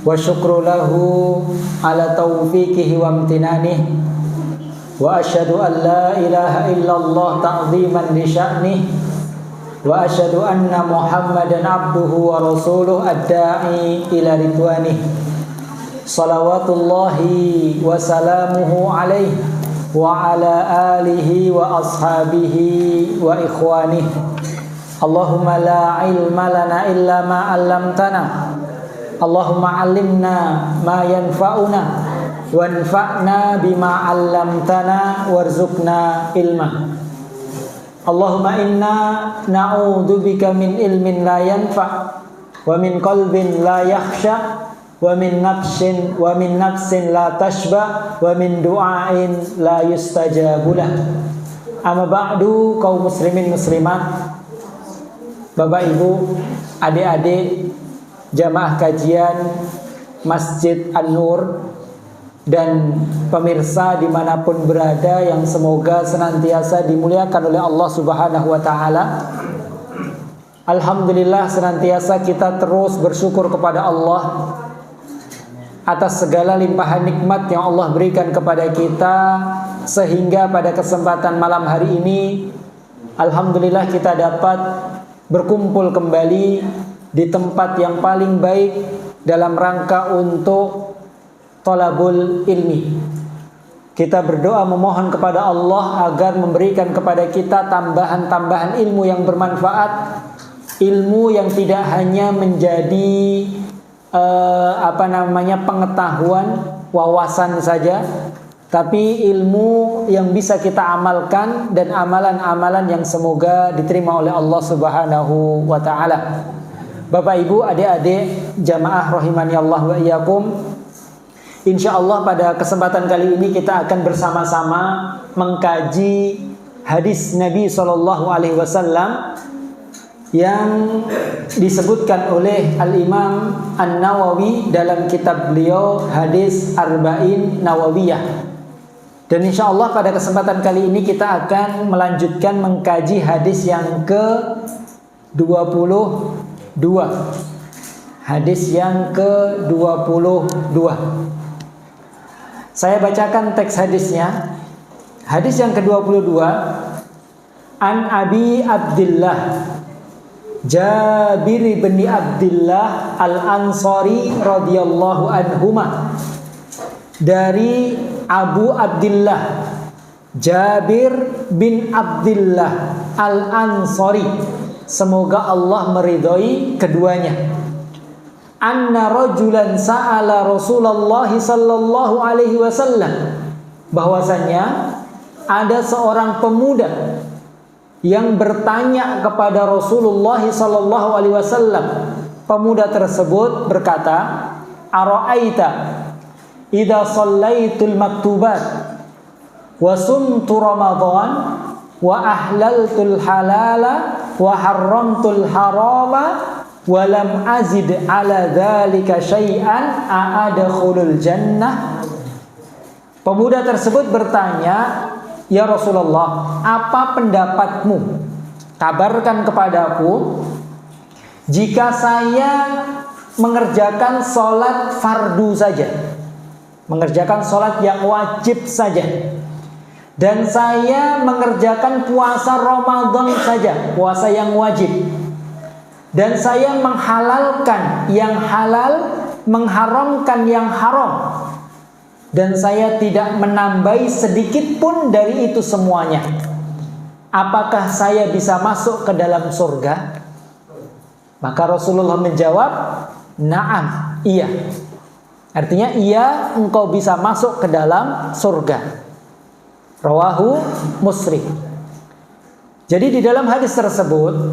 wa syukru lahu ala taufiqihi wa amtinanihi, wa asyhadu an la ilaha illallah ta'ziman li sya'nihi, wa asyhadu anna Muhammadan abduhu wa rasuluh ad-da'i ila ridwanihi, salawatullahi wa salamuhu alaihi wa ala alihi wa ashabihi wa ikhwanihi. Allahumma la ilma lana illa ma 'allamtana. Allahumma 'allimna ma yanfa'una wanfa'na bima 'allamtana warzuqna ilma. Allahumma inna na'udzubika min ilmin la yanfa' wa min qalbin la yakhsha wa min nafsin la tashba wa min du'ain la yustajabu lah. Amma ba'du, kaum muslimin muslimat, Bapak Ibu, adik-adik jamaah kajian Masjid An-Nur dan pemirsa dimanapun berada yang semoga senantiasa dimuliakan oleh Allah Subhanahu wa Ta'ala. Alhamdulillah, senantiasa kita terus bersyukur kepada Allah atas segala limpahan nikmat yang Allah berikan kepada kita, sehingga pada kesempatan malam hari ini alhamdulillah kita dapat berkumpul kembali di tempat yang paling baik dalam rangka untuk thalabul ilmi. Kita berdoa memohon kepada Allah agar memberikan kepada kita tambahan-tambahan ilmu yang bermanfaat, ilmu yang tidak hanya menjadi pengetahuan, wawasan saja, tapi ilmu yang bisa kita amalkan dan amalan-amalan yang semoga diterima oleh Allah Subhanahu wa Ta'ala. Bapak Ibu, adik-adik jamaah rahimani Allah wa iyyakum, insyaallah pada kesempatan kali ini kita akan bersama-sama mengkaji hadis Nabi SAW yang disebutkan oleh Al-Imam An-Nawawi dalam kitab beliau Hadis Arba'in Nawawiyah. Dan insya Allah pada kesempatan kali ini kita akan melanjutkan mengkaji hadis yang ke-22. Hadis yang ke-22. Saya bacakan teks hadisnya. Hadis yang ke-22. An Abi Abdillah Jabir bin Abdillah Al-Ansari radhiyallahu anhuma, dari Abu Abdillah Jabir bin Abdillah Al-Ansari, semoga Allah meridhai keduanya. Anna rajulan sa'ala Rasulullah sallallahu alaihi wasallam, bahwasanya ada seorang pemuda yang bertanya kepada Rasulullah sallallahu alaihi wasallam. Pemuda tersebut berkata, "Ara'aita idza shallaitul maktubat wa sumtu Ramadan wa ahlaltul halala wa harramtul harama wa lam azid ala dzalika syai'an a'adkhulul jannah?" Pemuda tersebut bertanya, "Ya Rasulullah, apa pendapatmu? Kabarkan kepadaku, jika saya mengerjakan sholat fardu saja, mengerjakan sholat yang wajib saja, dan saya mengerjakan puasa Ramadan saja, puasa yang wajib, dan saya menghalalkan yang halal, mengharamkan yang haram, dan saya tidak menambahi sedikit pun dari itu semuanya, apakah saya bisa masuk ke dalam surga?" Maka Rasulullah menjawab, "Na'am, iya." Artinya iya, engkau bisa masuk ke dalam surga. Rawahu Muslim. Jadi di dalam hadis tersebut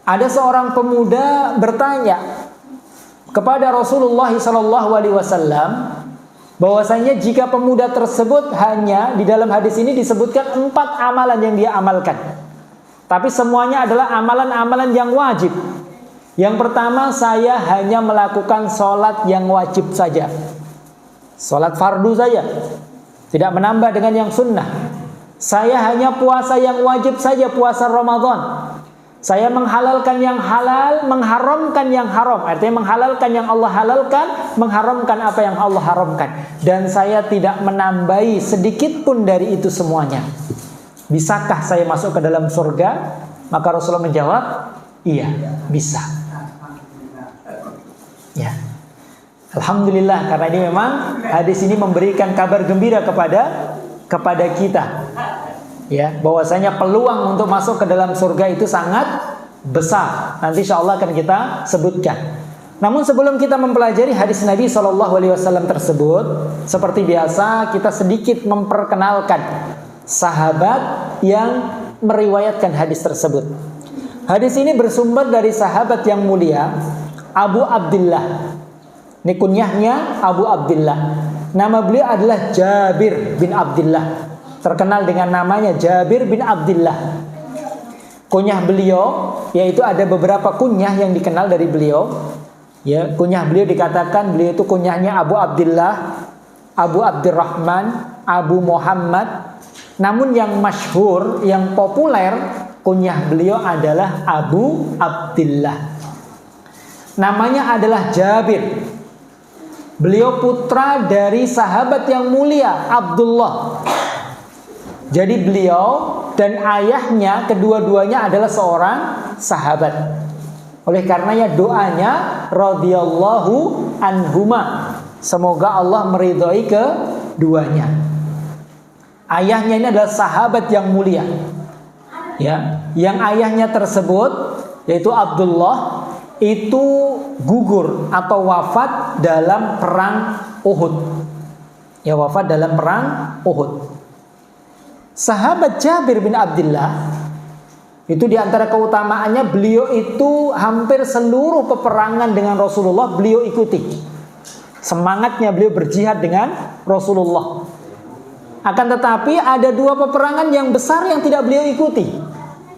ada seorang pemuda bertanya kepada Rasulullah SAW bahwasanya jika pemuda tersebut hanya, di dalam hadis ini disebutkan 4 amalan yang dia amalkan, tapi semuanya adalah amalan-amalan yang wajib. Yang pertama, saya hanya melakukan sholat yang wajib saja, sholat fardu saja, tidak menambah dengan yang sunnah. Saya hanya puasa yang wajib saja, puasa Ramadan. Saya menghalalkan yang halal, mengharamkan yang haram. Artinya menghalalkan yang Allah halalkan, mengharamkan apa yang Allah haramkan. Dan saya tidak menambahi sedikit pun dari itu semuanya. Bisakah saya masuk ke dalam surga? Maka Rasulullah menjawab, iya, bisa. Ya. Alhamdulillah, karena ini memang hadis ini memberikan kabar gembira kepada kita. Ya, bahwasanya peluang untuk masuk ke dalam surga itu sangat besar. Nanti insyaallah akan kita sebutkan. Namun sebelum kita mempelajari hadis Nabi SAW tersebut, seperti biasa kita sedikit memperkenalkan sahabat yang meriwayatkan hadis tersebut. Hadis ini bersumber dari sahabat yang mulia Abu Abdullah. Ini kunyahnya Abu Abdullah. Nama beliau adalah Jabir bin Abdullah. Terkenal dengan namanya Jabir bin Abdullah. Kunyah beliau, yaitu ada beberapa kunyah yang dikenal dari beliau. Ya, kunyah beliau dikatakan beliau itu kunyahnya Abu Abdullah, Abu Abdurrahman, Abu Muhammad. Namun yang masyhur, yang populer, kunyah beliau adalah Abu Abdullah. Namanya adalah Jabir. Beliau putra dari sahabat yang mulia Abdullah. Jadi beliau dan ayahnya kedua-duanya adalah seorang sahabat. Oleh karenanya doanya radhiyallahu anhuma. Semoga Allah meridhai keduanya. Ayahnya ini adalah sahabat yang mulia. Ya, yang ayahnya tersebut yaitu Abdullah itu gugur atau wafat dalam perang Uhud. Ya, wafat dalam perang Uhud. Sahabat Jabir bin Abdullah itu diantara keutamaannya beliau itu hampir seluruh peperangan dengan Rasulullah beliau ikuti. Semangatnya beliau berjihad dengan Rasulullah. Akan tetapi ada dua peperangan yang besar yang tidak beliau ikuti,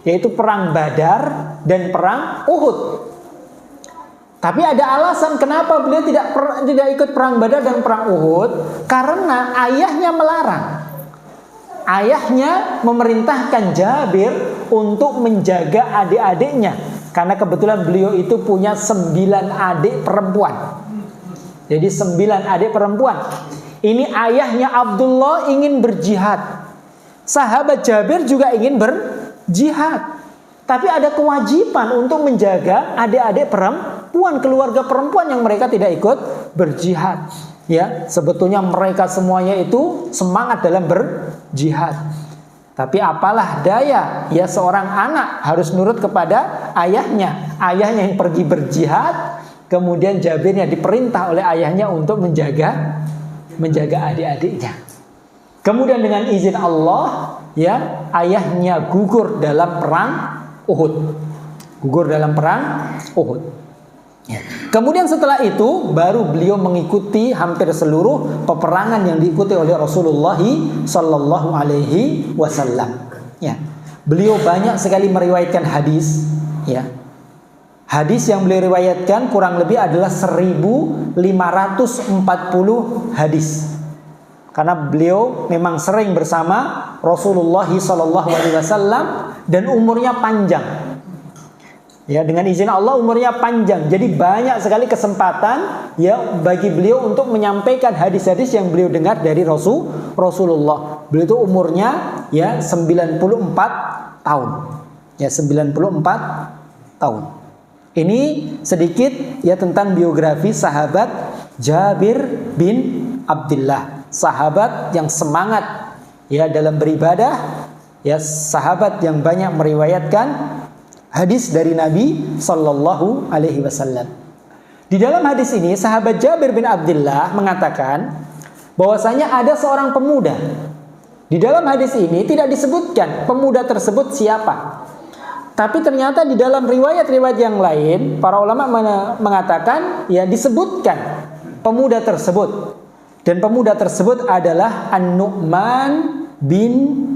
yaitu perang Badar dan perang Uhud. Tapi ada alasan kenapa beliau tidak ikut perang Badar dan perang Uhud, karena ayahnya melarang. Ayahnya memerintahkan Jabir untuk menjaga adik-adiknya, karena kebetulan beliau itu punya 9 adik perempuan. Jadi 9 adik perempuan. Ini ayahnya Abdullah ingin berjihad. Sahabat Jabir juga ingin berjihad. Tapi ada kewajiban untuk menjaga adik-adik perempuan, keluarga perempuan yang mereka tidak ikut berjihad. Ya, sebetulnya mereka semuanya itu semangat dalam berjihad. Tapi apalah daya, ya seorang anak harus nurut kepada ayahnya. Ayahnya yang pergi berjihad, kemudian Jabirnya diperintah oleh ayahnya untuk menjaga adik-adiknya. Kemudian dengan izin Allah, ya ayahnya gugur dalam perang Uhud. Gugur dalam perang Uhud. Ya. Kemudian setelah itu baru beliau mengikuti hampir seluruh peperangan yang diikuti oleh Rasulullah Sallallahu Alaihi Wasallam. Ya. Beliau banyak sekali meriwayatkan hadis. Ya. Hadis yang beliau riwayatkan kurang lebih adalah 1540 hadis. Karena beliau memang sering bersama Rasulullah Sallallahu Alaihi Wasallam dan umurnya panjang. Ya, dengan izin Allah umurnya panjang. Jadi banyak sekali kesempatan ya bagi beliau untuk menyampaikan hadis-hadis yang beliau dengar dari Rasulullah. Beliau itu umurnya ya 94 tahun. Ya, 94 tahun. Ini sedikit ya tentang biografi sahabat Jabir bin Abdullah. Sahabat yang semangat ya dalam beribadah, ya sahabat yang banyak meriwayatkan hadis dari Nabi Sallallahu Alaihi Wasallam. Di dalam hadis ini sahabat Jabir bin Abdullah mengatakan bahwasanya ada seorang pemuda. Di dalam hadis ini tidak disebutkan pemuda tersebut siapa. Tapi ternyata di dalam riwayat-riwayat yang lain para ulama mengatakan ya disebutkan pemuda tersebut. Dan pemuda tersebut adalah An-Nu'man bin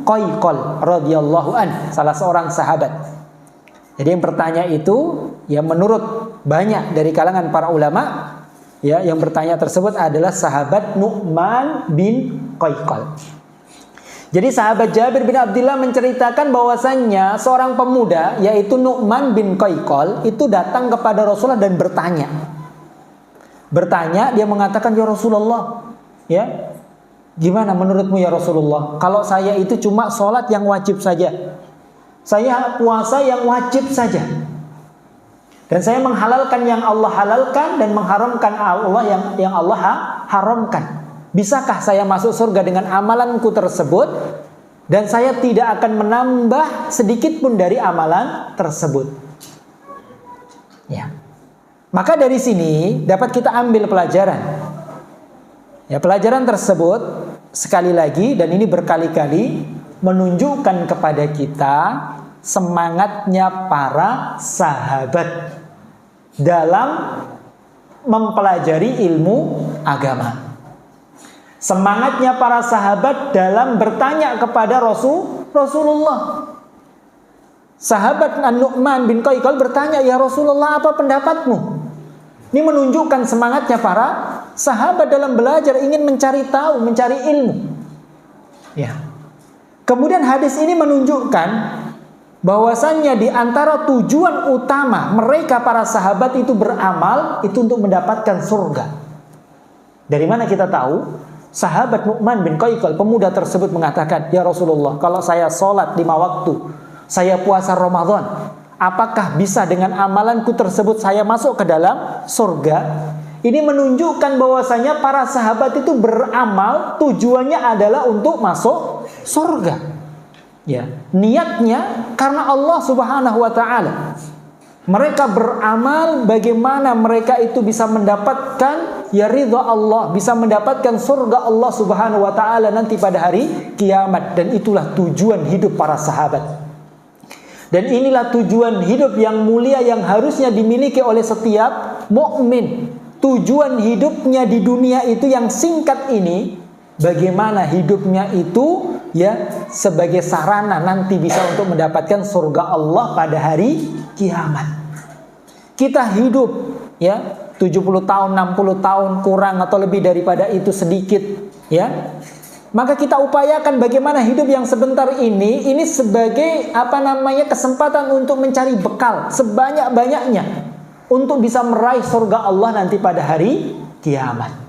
Qayqal radhiyallahu an, salah seorang sahabat. Jadi yang bertanya itu ya menurut banyak dari kalangan para ulama ya yang bertanya tersebut adalah sahabat Nu'man bin Qayqal. Jadi sahabat Jabir bin Abdullah menceritakan bahwasannya seorang pemuda yaitu Nu'man bin Qaiqal itu datang kepada Rasulullah dan bertanya. Dia mengatakan, ya Rasulullah, ya, gimana menurutmu ya Rasulullah? Kalau saya itu cuma sholat yang wajib saja, saya puasa yang wajib saja, dan saya menghalalkan yang Allah halalkan dan mengharamkan yang Allah haramkan. Bisakah saya masuk surga dengan amalanku tersebut dan saya tidak akan menambah sedikit pun dari amalan tersebut? Ya. Maka dari sini dapat kita ambil pelajaran. Ya, pelajaran tersebut sekali lagi dan ini berkali-kali menunjukkan kepada kita semangatnya para sahabat dalam mempelajari ilmu agama. Semangatnya para sahabat dalam bertanya kepada Rasulullah. Sahabat Nu'man bin Qaiqal bertanya, ya Rasulullah, apa pendapatmu? Ini menunjukkan semangatnya para sahabat dalam belajar, ingin mencari tahu, mencari ilmu. Ya. Kemudian hadis ini menunjukkan bahwasannya di antara tujuan utama mereka para sahabat itu beramal itu untuk mendapatkan surga. Dari mana kita tahu? Sahabat Nu'man bin Qaiqal, pemuda tersebut mengatakan, ya Rasulullah, kalau saya sholat 5 waktu, saya puasa Ramadan, apakah bisa dengan amalanku tersebut saya masuk ke dalam surga? Ini menunjukkan bahwasanya para sahabat itu beramal tujuannya adalah untuk masuk surga. Ya, niatnya karena Allah Subhanahu wa taala. Mereka beramal bagaimana mereka itu bisa mendapatkan ya ridha Allah, bisa mendapatkan surga Allah Subhanahu wa taala nanti pada hari kiamat, dan itulah tujuan hidup para sahabat. Dan inilah tujuan hidup yang mulia yang harusnya dimiliki oleh setiap mukmin. Tujuan hidupnya di dunia itu yang singkat ini, bagaimana hidupnya itu ya sebagai sarana nanti bisa untuk mendapatkan surga Allah pada hari kiamat. Kita hidup ya 70 tahun, 60 tahun kurang atau lebih daripada itu sedikit ya. Maka kita upayakan bagaimana hidup yang sebentar ini sebagai kesempatan untuk mencari bekal sebanyak-banyaknya untuk bisa meraih surga Allah nanti pada hari kiamat.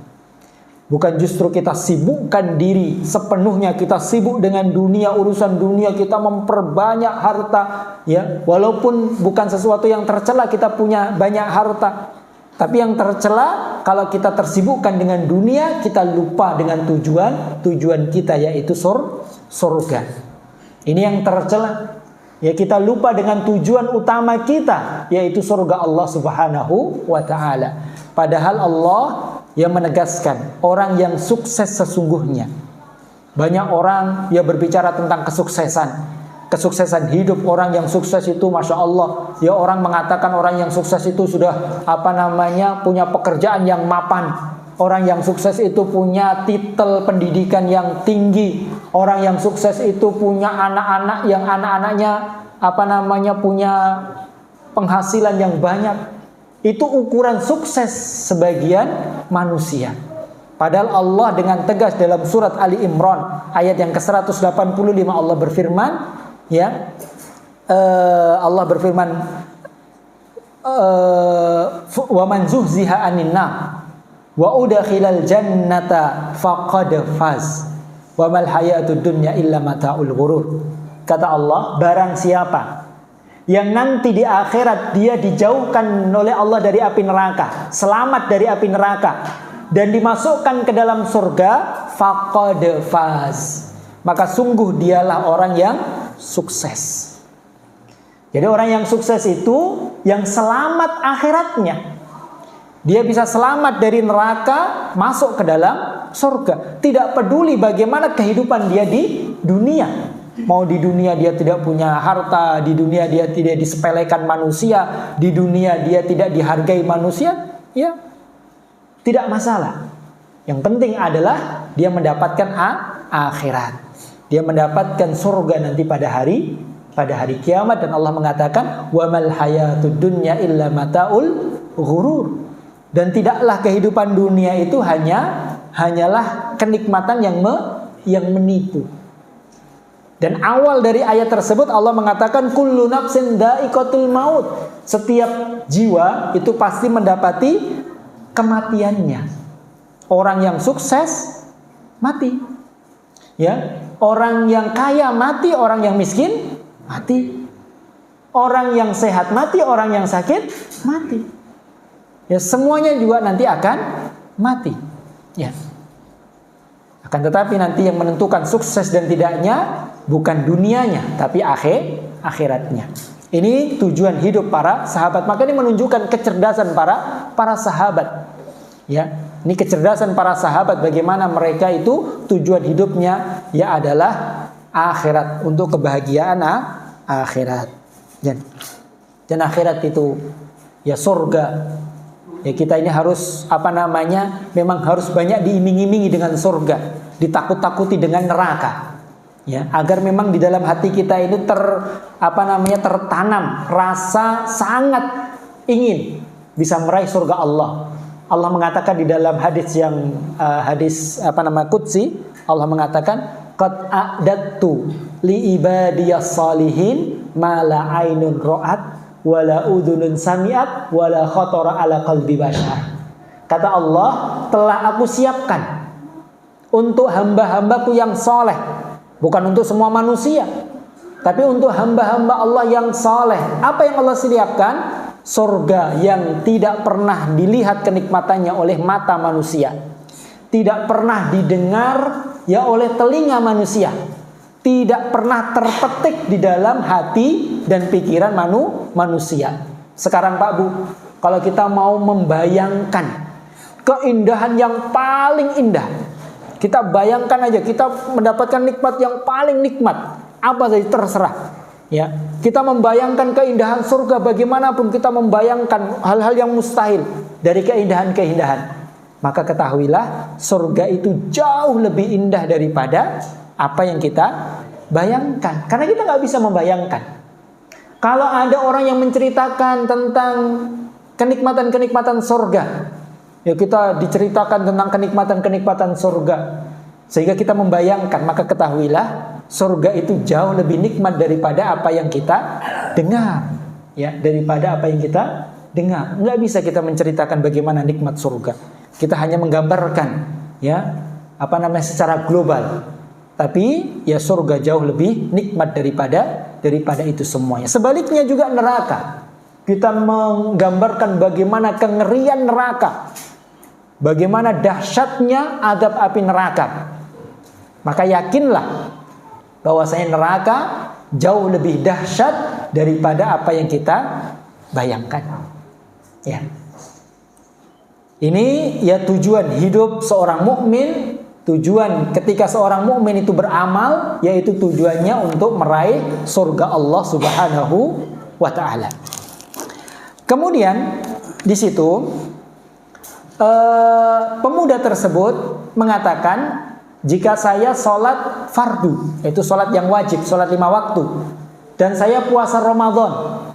Bukan justru kita sibukkan diri sepenuhnya, kita sibuk dengan dunia, urusan dunia, kita memperbanyak harta ya, walaupun bukan sesuatu yang tercela kita punya banyak harta. Tapi yang tercela kalau kita tersibukkan dengan dunia, kita lupa dengan tujuan kita, yaitu surga. Ini yang tercela. Ya, kita lupa dengan tujuan utama kita, yaitu surga Allah Subhanahu wa taala. Padahal Allah yang menegaskan orang yang sukses sesungguhnya. Banyak orang yang berbicara tentang kesuksesan hidup. Orang yang sukses itu Masya Allah, ya orang mengatakan orang yang sukses itu sudah punya pekerjaan yang mapan. Orang yang sukses itu punya titel pendidikan yang tinggi. Orang yang sukses itu punya anak-anak yang anak-anaknya punya penghasilan yang banyak. Itu ukuran sukses sebagian manusia. Padahal Allah dengan tegas dalam surat Ali Imran ayat yang ke-185 Allah berfirman, ya, Allah berfirman, wa man zuhziha 'anil nar wa udkhilal jannata faqad faz wa mal hayatud dunya illa mata'ul ghurur. Kata Allah, barang siapa yang nanti di akhirat dia dijauhkan oleh Allah dari api neraka, selamat dari api neraka, dan dimasukkan ke dalam surga, faqad faz, maka sungguh dialah orang yang sukses. Jadi orang yang sukses itu yang selamat akhiratnya. Dia bisa selamat dari neraka, masuk ke dalam surga. Tidak peduli bagaimana kehidupan dia di dunia. Mau di dunia dia tidak punya harta, di dunia dia tidak disepelekan manusia, di dunia dia tidak dihargai manusia, ya tidak masalah. Yang penting adalah dia mendapatkan akhirat. Dia mendapatkan surga nanti pada hari kiamat, dan Allah mengatakan wa mal hayatud dunya illa mataul ghurur. Dan tidaklah kehidupan dunia itu hanyalah kenikmatan yang menipu. Dan awal dari ayat tersebut Allah mengatakan kullu nafsin dha'iqatul maut. Setiap jiwa itu pasti mendapati kematiannya. Orang yang sukses mati. Ya, orang yang kaya mati, orang yang miskin mati. Orang yang sehat mati, orang yang sakit mati. Ya, semuanya juga nanti akan mati. Ya. Akan tetapi nanti yang menentukan sukses dan tidaknya bukan dunianya, tapi akhiratnya. Ini tujuan hidup para sahabat. Maka ini menunjukkan kecerdasan para sahabat. Ya, ini kecerdasan para sahabat bagaimana mereka itu tujuan hidupnya ya adalah akhirat, untuk kebahagiaan akhirat. Dan akhirat itu ya surga. Ya, kita ini harus memang harus banyak diiming-imingi dengan surga, ditakut-takuti dengan neraka. Ya, agar memang di dalam hati kita ini tertanam rasa sangat ingin bisa meraih surga Allah. Allah mengatakan di dalam hadis yang qudsi, Allah mengatakan qad a'dattu li ibadiyas salihin ma la ainun ra'at wa la udhunun sami'at wa la khatara ala qalbi bashar. Kata Allah, telah aku siapkan untuk hamba-hambaku yang soleh. Bukan untuk semua manusia, tapi untuk hamba-hamba Allah yang saleh. Apa yang Allah siapkan? Surga yang tidak pernah dilihat kenikmatannya oleh mata manusia, tidak pernah didengar ya oleh telinga manusia, tidak pernah terpetik di dalam hati dan pikiran manusia. Sekarang Pak Bu, kalau kita mau membayangkan keindahan yang paling indah, kita bayangkan aja, kita mendapatkan nikmat yang paling nikmat, apa saja terserah. Ya, kita membayangkan keindahan surga bagaimanapun, kita membayangkan hal-hal yang mustahil dari keindahan-keindahan. Maka ketahuilah surga itu jauh lebih indah daripada apa yang kita bayangkan. Karena kita nggak bisa membayangkan. Kalau ada orang yang menceritakan tentang kenikmatan-kenikmatan surga, ya kita diceritakan tentang kenikmatan-kenikmatan surga sehingga kita membayangkan, maka ketahuilah surga itu jauh lebih nikmat daripada apa yang kita dengar. Ya, daripada apa yang kita dengar. Nggak bisa kita menceritakan bagaimana nikmat surga. Kita hanya menggambarkan ya, secara global. Tapi ya surga jauh lebih nikmat daripada itu semuanya. Sebaliknya juga neraka. Kita menggambarkan bagaimana kengerian neraka, bagaimana dahsyatnya azab api neraka. Maka yakinlah bahwasanya neraka jauh lebih dahsyat daripada apa yang kita bayangkan. Ya. Ini ya tujuan hidup seorang mukmin, tujuan ketika seorang mukmin itu beramal, yaitu tujuannya untuk meraih surga Allah Subhanahu wa taala. Kemudian di situ pemuda tersebut mengatakan, jika saya sholat fardu, yaitu sholat yang wajib, sholat 5 waktu, dan saya puasa Ramadan,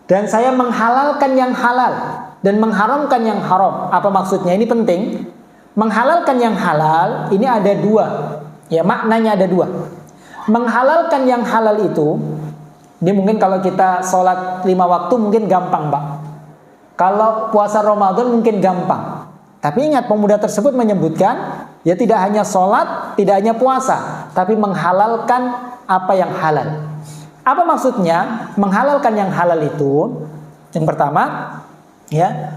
dan saya menghalalkan yang halal dan mengharamkan yang haram. Apa maksudnya? Ini penting. Menghalalkan yang halal ini ada 2. Ya, maknanya ada 2. Menghalalkan yang halal itu, ini mungkin kalau kita sholat 5 waktu mungkin gampang, Pak. Kalau puasa Ramadan mungkin gampang. Tapi ingat, pemuda tersebut menyebutkan, ya tidak hanya sholat, tidak hanya puasa, tapi menghalalkan apa yang halal. Apa maksudnya? Menghalalkan yang halal itu, yang pertama, ya,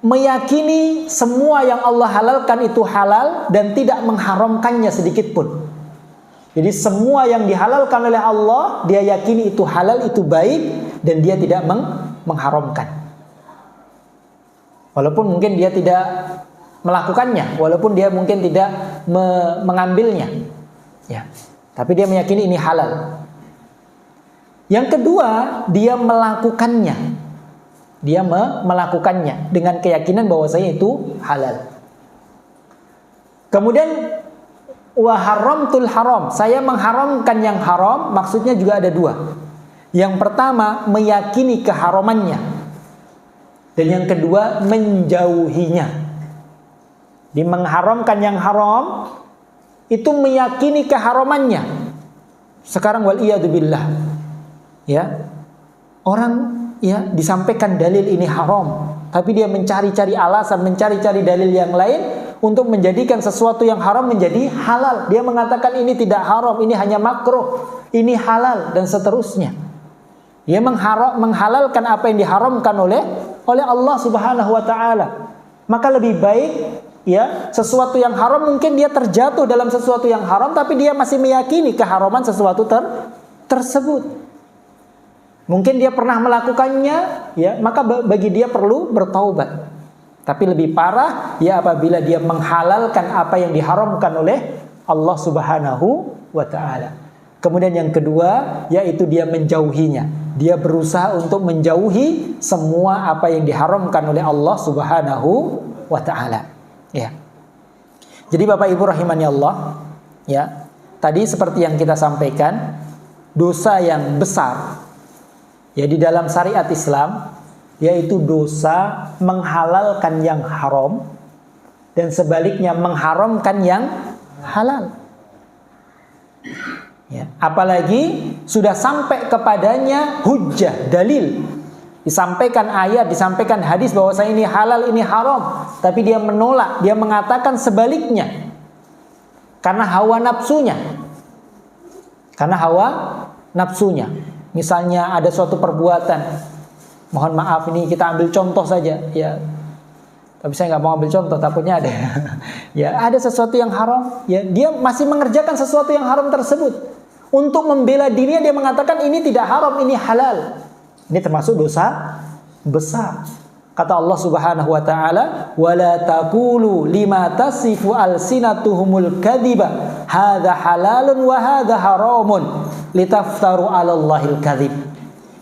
meyakini semua yang Allah halalkan itu halal dan tidak mengharamkannya sedikit pun. Jadi semua yang dihalalkan oleh Allah, dia yakini itu halal, itu baik, dan dia tidak mengharamkan. Walaupun mungkin dia tidak melakukannya, walaupun dia mungkin tidak mengambilnya, ya, tapi dia meyakini ini halal. Yang kedua, dia melakukannya. Dia melakukannya dengan keyakinan bahwasanya itu halal. Kemudian wa haramtul haram, saya mengharamkan yang haram, maksudnya juga ada 2. Yang pertama, meyakini keharamannya. Dan yang kedua, menjauhinya. Di mengharamkan yang haram itu meyakini keharamannya. Sekarang wal iyadu billah, ya, orang ya disampaikan dalil ini haram, tapi dia mencari-cari alasan, mencari-cari dalil yang lain untuk menjadikan sesuatu yang haram menjadi halal. Dia mengatakan ini tidak haram, ini hanya makruh, ini halal, dan seterusnya. Dia menghalalkan apa yang diharamkan oleh Allah Subhanahu wa taala. Maka lebih baik ya, sesuatu yang haram mungkin dia terjatuh dalam sesuatu yang haram, tapi dia masih meyakini keharaman sesuatu tersebut. Mungkin dia pernah melakukannya, ya, maka bagi dia perlu bertaubat. Tapi lebih parah ya apabila dia menghalalkan apa yang diharamkan oleh Allah Subhanahu wa taala. Kemudian yang kedua yaitu dia menjauhinya. Dia berusaha untuk menjauhi semua apa yang diharamkan oleh Allah Subhanahu wa taala. Ya. Jadi Bapak Ibu rahimani Allah, ya. Tadi seperti yang kita sampaikan, dosa yang besar ya di dalam syariat Islam yaitu dosa menghalalkan yang haram dan sebaliknya mengharamkan yang halal. Ya, apalagi sudah sampai kepadanya hujjah, dalil. Disampaikan ayat, disampaikan hadis bahwa ini halal, ini haram, tapi dia menolak, dia mengatakan sebaliknya. Karena hawa nafsunya. Karena hawa nafsunya. Misalnya ada suatu perbuatan, mohon maaf ini kita ambil contoh saja, ya. Tapi saya nggak mau ambil contoh, takutnya ada. Ya, ada sesuatu yang haram, ya, dia masih mengerjakan sesuatu yang haram tersebut. Untuk membela dirinya dia mengatakan ini tidak haram, ini halal. Ini termasuk dosa besar. Kata Allah Subhanahu wa taala, "Wala taqulu lima tasifu alsinatuhumul kadhiba, hadza halalun wa hadza haramun, litaftaru 'alallahi al-kadzib."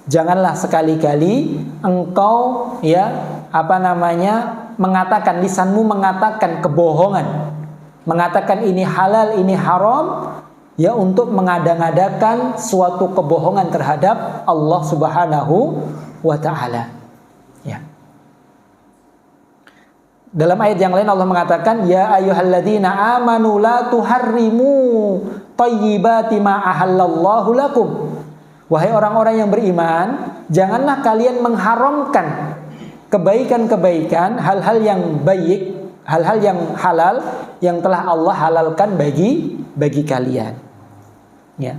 Janganlah sekali-kali engkau mengatakan, lisanmu mengatakan kebohongan, mengatakan ini halal, ini haram, ya, untuk mengada-ngadakan suatu kebohongan terhadap Allah Subhanahu wa taala. Ya. Dalam ayat yang lain Allah mengatakan, ya ayyuhalladzina amanu la tuharrimu thayyibati ma ahallallahu lakum. Wahai orang-orang yang beriman, janganlah kalian mengharamkan kebaikan-kebaikan, hal-hal yang baik, hal-hal yang halal yang telah Allah halalkan bagi kalian. Ya.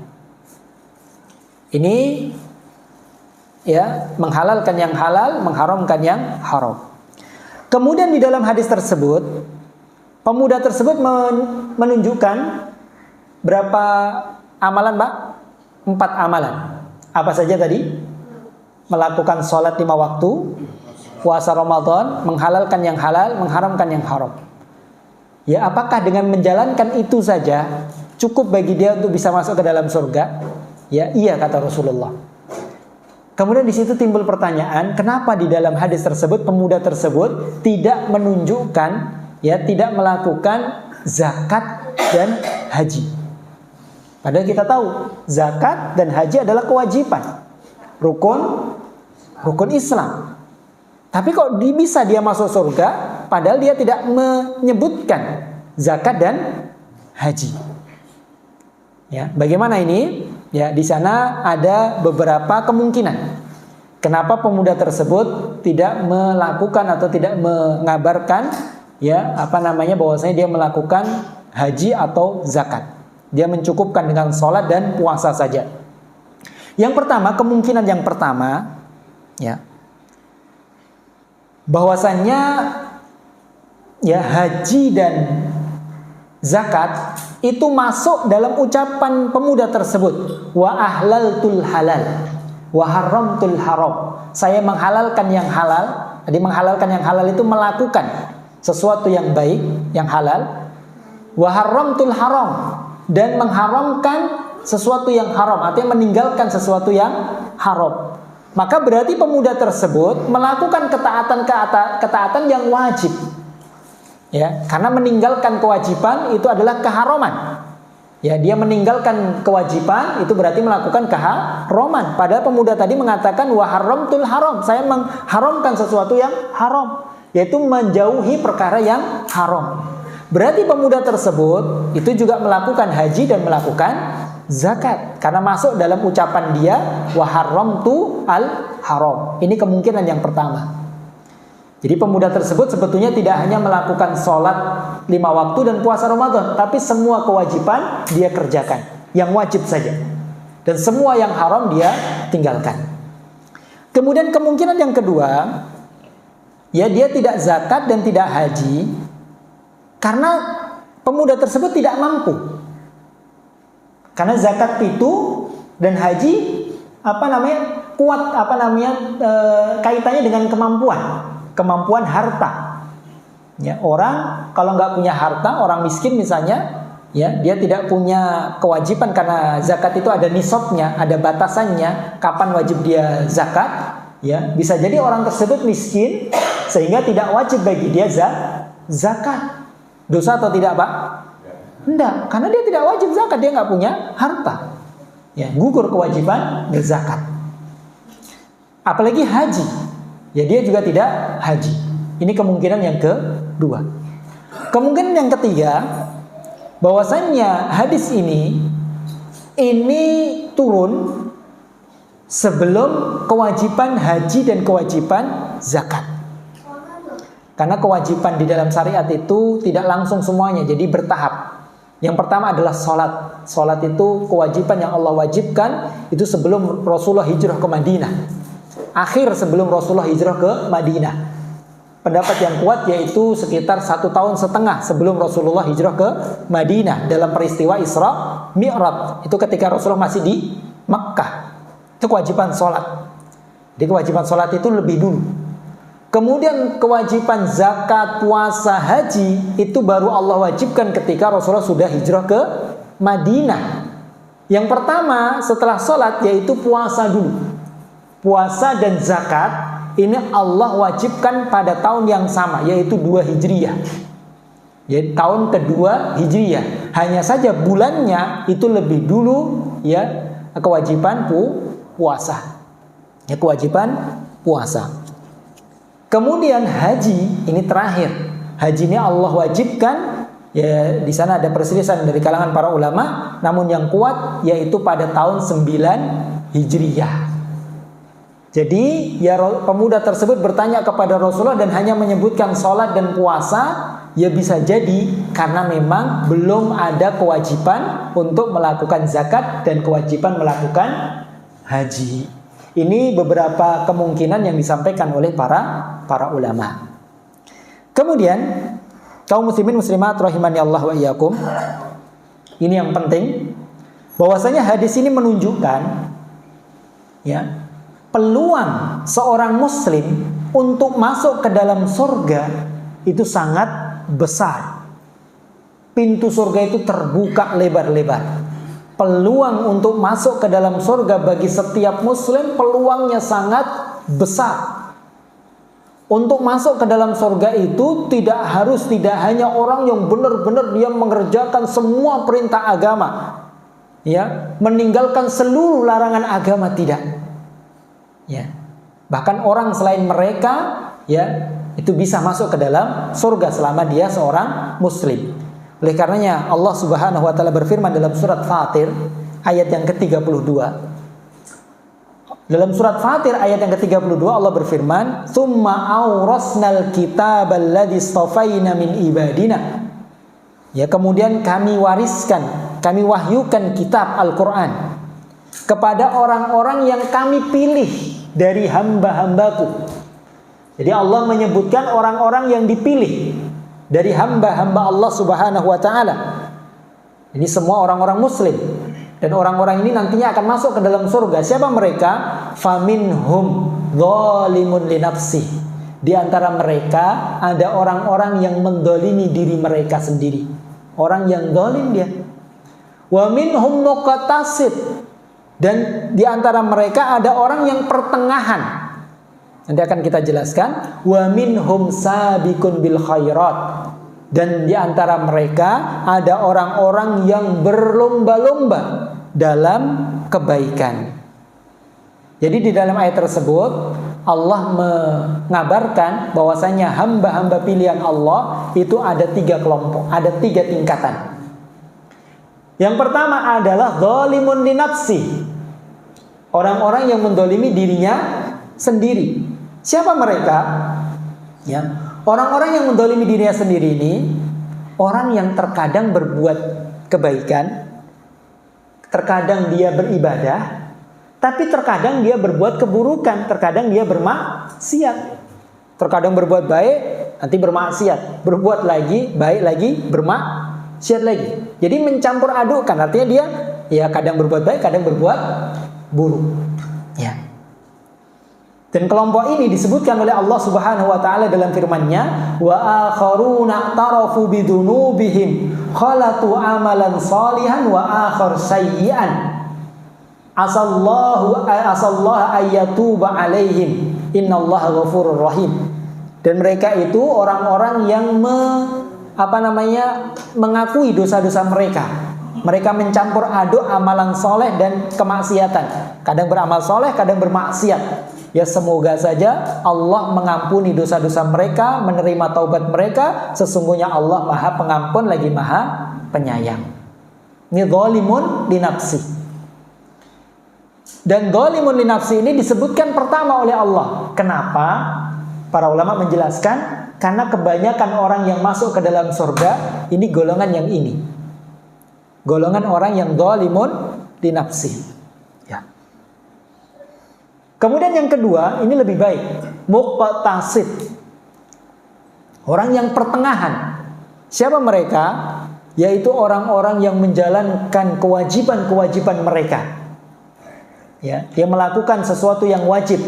Ini ya, menghalalkan yang halal, mengharamkan yang haram. Kemudian di dalam hadis tersebut, pemuda tersebut menunjukkan berapa amalan, Pak? 4 amalan. Apa saja tadi? Melakukan sholat 5 waktu, puasa Ramadan, menghalalkan yang halal, mengharamkan yang haram. Ya, apakah dengan menjalankan itu saja cukup bagi dia untuk bisa masuk ke dalam surga? Ya, iya, kata Rasulullah. Kemudian di situ timbul pertanyaan, kenapa di dalam hadis tersebut pemuda tersebut tidak menunjukkan, ya, tidak melakukan zakat dan haji? Padahal kita tahu zakat dan haji adalah kewajiban, rukun Islam. Tapi kok bisa dia masuk surga padahal dia tidak menyebutkan zakat dan haji? Ya, bagaimana ini? Ya, di sana ada beberapa kemungkinan. Kenapa pemuda tersebut tidak melakukan atau tidak mengabarkan, ya, bahwasanya dia melakukan haji atau zakat? Dia mencukupkan dengan sholat dan puasa saja. Yang pertama, kemungkinan yang pertama, ya, bahwasannya ya haji dan zakat itu masuk dalam ucapan pemuda tersebut, wa ahlaltul halal wa haramtul haram. Saya menghalalkan yang halal. Jadi menghalalkan yang halal itu melakukan sesuatu yang baik, yang halal. Wa haramtul haram, dan mengharamkan sesuatu yang haram, artinya meninggalkan sesuatu yang haram. Maka berarti pemuda tersebut melakukan ketaatan yang wajib. Ya, karena meninggalkan kewajiban itu adalah keharaman. Ya, dia meninggalkan kewajiban itu berarti melakukan keharaman. Padahal pemuda tadi mengatakan wa haramtul haram, saya mengharamkan sesuatu yang haram, yaitu menjauhi perkara yang haram. Berarti pemuda tersebut itu juga melakukan haji dan melakukan zakat, karena masuk dalam ucapan dia wa haramtu al haram. Ini kemungkinan yang pertama. Jadi pemuda tersebut sebetulnya tidak hanya melakukan sholat 5 waktu dan puasa Ramadan, tapi semua kewajiban dia kerjakan, yang wajib saja, dan semua yang haram dia tinggalkan. Kemudian kemungkinan yang kedua, ya, dia tidak zakat dan tidak haji karena pemuda tersebut tidak mampu. Karena zakat itu dan haji kuat kaitannya dengan kemampuan harta. Ya, orang kalau nggak punya harta, orang miskin misalnya, ya, dia tidak punya kewajiban karena zakat itu ada nisabnya, ada batasannya kapan wajib dia zakat. Ya, bisa jadi orang tersebut miskin sehingga tidak wajib bagi dia zakat. Dosa atau tidak, Pak? Enggak, karena dia tidak wajib zakat, dia nggak punya harta. Ya, gugur kewajiban berzakat. Apalagi haji, ya, dia juga tidak haji. Ini kemungkinan yang kedua. Kemungkinan yang ketiga, bahwasannya hadis ini turun sebelum kewajiban haji dan kewajiban zakat. Karena kewajiban di dalam syariat itu tidak langsung semuanya, jadi bertahap. Yang pertama adalah sholat. Sholat itu kewajiban yang Allah wajibkan itu sebelum Rasulullah hijrah ke Madinah. Akhir sebelum Rasulullah hijrah ke Madinah. Pendapat yang kuat yaitu sekitar 1,5 tahun sebelum Rasulullah hijrah ke Madinah dalam peristiwa Isra Mi'raj. Itu ketika Rasulullah masih di Makkah. Itu kewajiban sholat. Jadi kewajiban sholat itu lebih dulu. Kemudian kewajiban zakat, puasa, haji itu baru Allah wajibkan ketika Rasulullah sudah hijrah ke Madinah. Yang pertama setelah sholat yaitu puasa dulu. Puasa dan zakat ini Allah wajibkan pada tahun yang sama, yaitu 2 Hijriyah. Yaitu tahun kedua Hijriyah. Hanya saja bulannya itu lebih dulu, ya, kewajiban puasa. Ya, kewajiban puasa. Kemudian haji ini terakhir. Haji ini Allah wajibkan, ya, di sana ada perselisihan dari kalangan para ulama, namun yang kuat yaitu pada tahun 9 Hijriyah. Jadi ya, pemuda tersebut bertanya kepada Rasulullah dan hanya menyebutkan sholat dan puasa, ya bisa jadi karena memang belum ada kewajiban untuk melakukan zakat dan kewajiban melakukan haji. Ini beberapa kemungkinan yang disampaikan oleh para ulama. Kemudian kaum muslimin muslimat rahimani Allah wa iyyakum, ini yang penting, bahwasanya hadis ini menunjukkan, ya, peluang seorang muslim untuk masuk ke dalam surga itu sangat besar. Pintu surga itu terbuka lebar-lebar. Peluang untuk masuk ke dalam surga bagi setiap muslim peluangnya sangat besar. Untuk masuk ke dalam surga itu tidak hanya orang yang benar-benar dia mengerjakan semua perintah agama, ya, meninggalkan seluruh larangan agama, tidak. Ya. Bahkan orang selain mereka, ya, itu bisa masuk ke dalam surga selama dia seorang muslim. Oleh karenanya Allah Subhanahu wa taala berfirman dalam surat Fatir ayat yang ke-32. Dalam surat Fatir ayat yang ke-32 Allah berfirman, "Tsumma awrasnal kitabal ladzi istafaina min ibadina." Ya, kemudian kami wahyukan kitab Al-Qur'an kepada orang-orang yang kami pilih dari hamba-hambaku. Jadi Allah menyebutkan orang-orang yang dipilih dari hamba-hamba Allah Subhanahu wa taala. Ini semua orang-orang muslim, dan orang-orang ini nantinya akan masuk ke dalam surga. Siapa mereka? Faminhum dzalimun li nafsi. Di antara mereka ada orang-orang yang mendolimi diri mereka sendiri. Orang yang zalim dia. Wa minhum muqtasid. Dan di antara mereka ada orang yang pertengahan. Nanti akan kita jelaskan. Wa minhum sabiqun bil khairat. Dan di antara mereka ada orang-orang yang berlomba-lomba dalam kebaikan. Jadi di dalam ayat tersebut Allah mengabarkan bahwasanya hamba-hamba pilihan Allah itu ada 3 kelompok, ada 3 tingkatan. Yang pertama adalah zalimun li nafsi. Orang-orang yang mendolimi dirinya sendiri. Siapa mereka? Ya, orang-orang yang mendolimi dirinya sendiri ini orang yang terkadang berbuat kebaikan, terkadang dia beribadah, tapi terkadang dia berbuat keburukan, terkadang dia bermaksiat. Terkadang berbuat baik, nanti bermaksiat. Berbuat lagi, baik lagi, bermaksiat lagi. Jadi mencampur adukkan, artinya dia ya kadang berbuat baik, kadang berbuat buruk. Ya. Dan kelompok ini disebutkan oleh Allah Subhanahu wa taala dalam firman-Nya, wa akharuna tarafu bidunubihim khalatu amalan salihan wa akhar sayyi'an asallahu ayyatuba alaihim innallaha ghafurur rahim. Dan mereka itu orang-orang yang mengakui dosa-dosa mereka. Mereka mencampur aduk amalan soleh dan kemaksiatan. Kadang beramal soleh, kadang bermaksiat. Ya semoga saja Allah mengampuni dosa-dosa mereka, menerima taubat mereka. Sesungguhnya Allah Maha Pengampun lagi Maha Penyayang. Ini zalimun li nafsi. Dan zalimun li nafsi ini disebutkan pertama oleh Allah. Kenapa? Para ulama menjelaskan karena kebanyakan orang yang masuk ke dalam surga ini golongan yang ini. Golongan orang yang zalimun li nafsi. Ya. Kemudian yang kedua, ini lebih baik, muqtasid. Orang yang pertengahan. Siapa mereka? Yaitu orang-orang yang menjalankan kewajiban-kewajiban mereka. Ya, dia melakukan sesuatu yang wajib,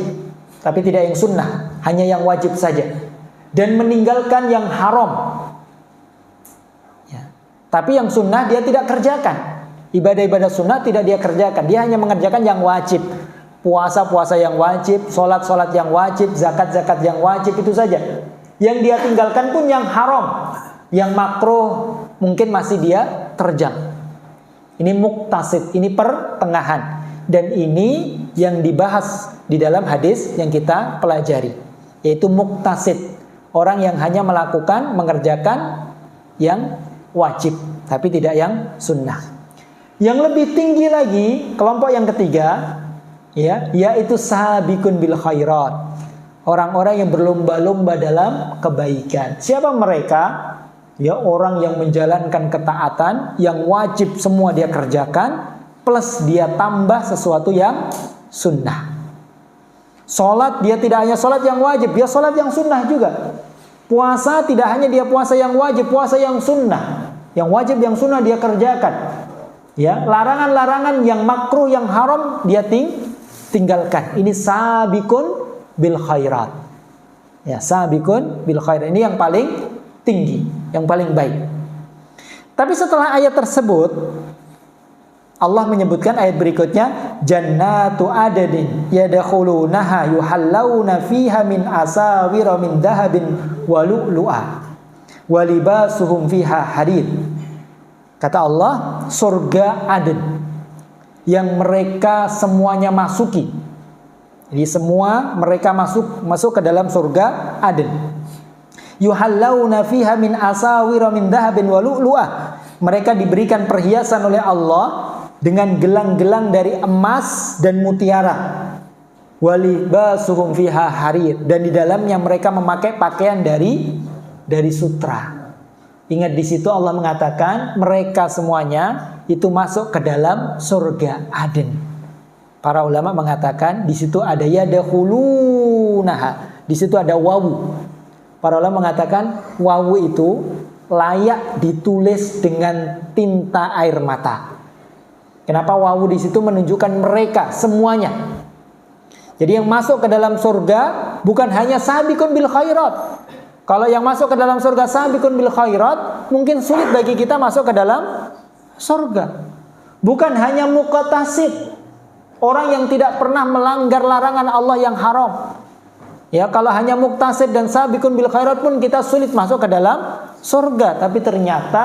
tapi tidak yang sunnah, hanya yang wajib saja. Dan meninggalkan yang haram. Ya. Tapi yang sunnah dia tidak kerjakan. Ibadah-ibadah sunnah tidak dia kerjakan. Dia hanya mengerjakan yang wajib. Puasa-puasa yang wajib, sholat-sholat yang wajib, zakat-zakat yang wajib, itu saja. Yang dia tinggalkan pun yang haram, yang makruh mungkin masih dia terjang. Ini muqtasid, ini pertengahan. Dan ini yang dibahas di dalam hadis yang kita pelajari, yaitu muqtasid, orang yang hanya melakukan, mengerjakan yang wajib, tapi tidak yang sunnah. Yang lebih tinggi lagi, kelompok yang ketiga, ya, yaitu sabiqun bil khairat. Orang-orang yang berlomba-lomba dalam kebaikan. Siapa mereka? Ya, orang yang menjalankan ketaatan, yang wajib semua dia kerjakan, plus dia tambah sesuatu yang sunnah. Sholat dia tidak hanya sholat yang wajib, dia sholat yang sunnah juga. Puasa tidak hanya dia puasa yang wajib, puasa yang sunnah. Yang wajib yang sunnah dia kerjakan. Ya, larangan-larangan yang makruh, yang haram dia tinggalkan. Ini sabiqun bil khairat. Ya, sabiqun bil khairat. Ini yang paling tinggi, yang paling baik. Tapi setelah ayat tersebut, Allah menyebutkan ayat berikutnya, jannatu adadin yadkhulunaha yuhallawna fiha min asawira min dahabin wa lu'lu'a wa libasuhum fiha harir. Kata Allah, surga Aden yang mereka semuanya masuki. Jadi semua mereka masuk ke dalam surga Aden. Yuhallawna fiha min asawira min dahabin wa lu'lu'ah. Mereka diberikan perhiasan oleh Allah dengan gelang-gelang dari emas dan mutiara. Walibasuhum fiha harir, dan di dalamnya mereka memakai pakaian dari sutra. Ingat di situ Allah mengatakan mereka semuanya itu masuk ke dalam surga Aden. Para ulama mengatakan di situ ada yadkhulunaha, di situ ada wawu. Para ulama mengatakan wawu itu layak ditulis dengan tinta air mata. Kenapa wawu di situ menunjukkan mereka semuanya? Jadi yang masuk ke dalam surga bukan hanya sabiqun bil khairat. Kalau yang masuk ke dalam surga sabiqun bil khairat, mungkin sulit bagi kita masuk ke dalam surga. Bukan hanya muqtasid, orang yang tidak pernah melanggar larangan Allah yang haram. Ya, kalau hanya muqtasid dan sabiqun bil khairat pun kita sulit masuk ke dalam surga. Tapi ternyata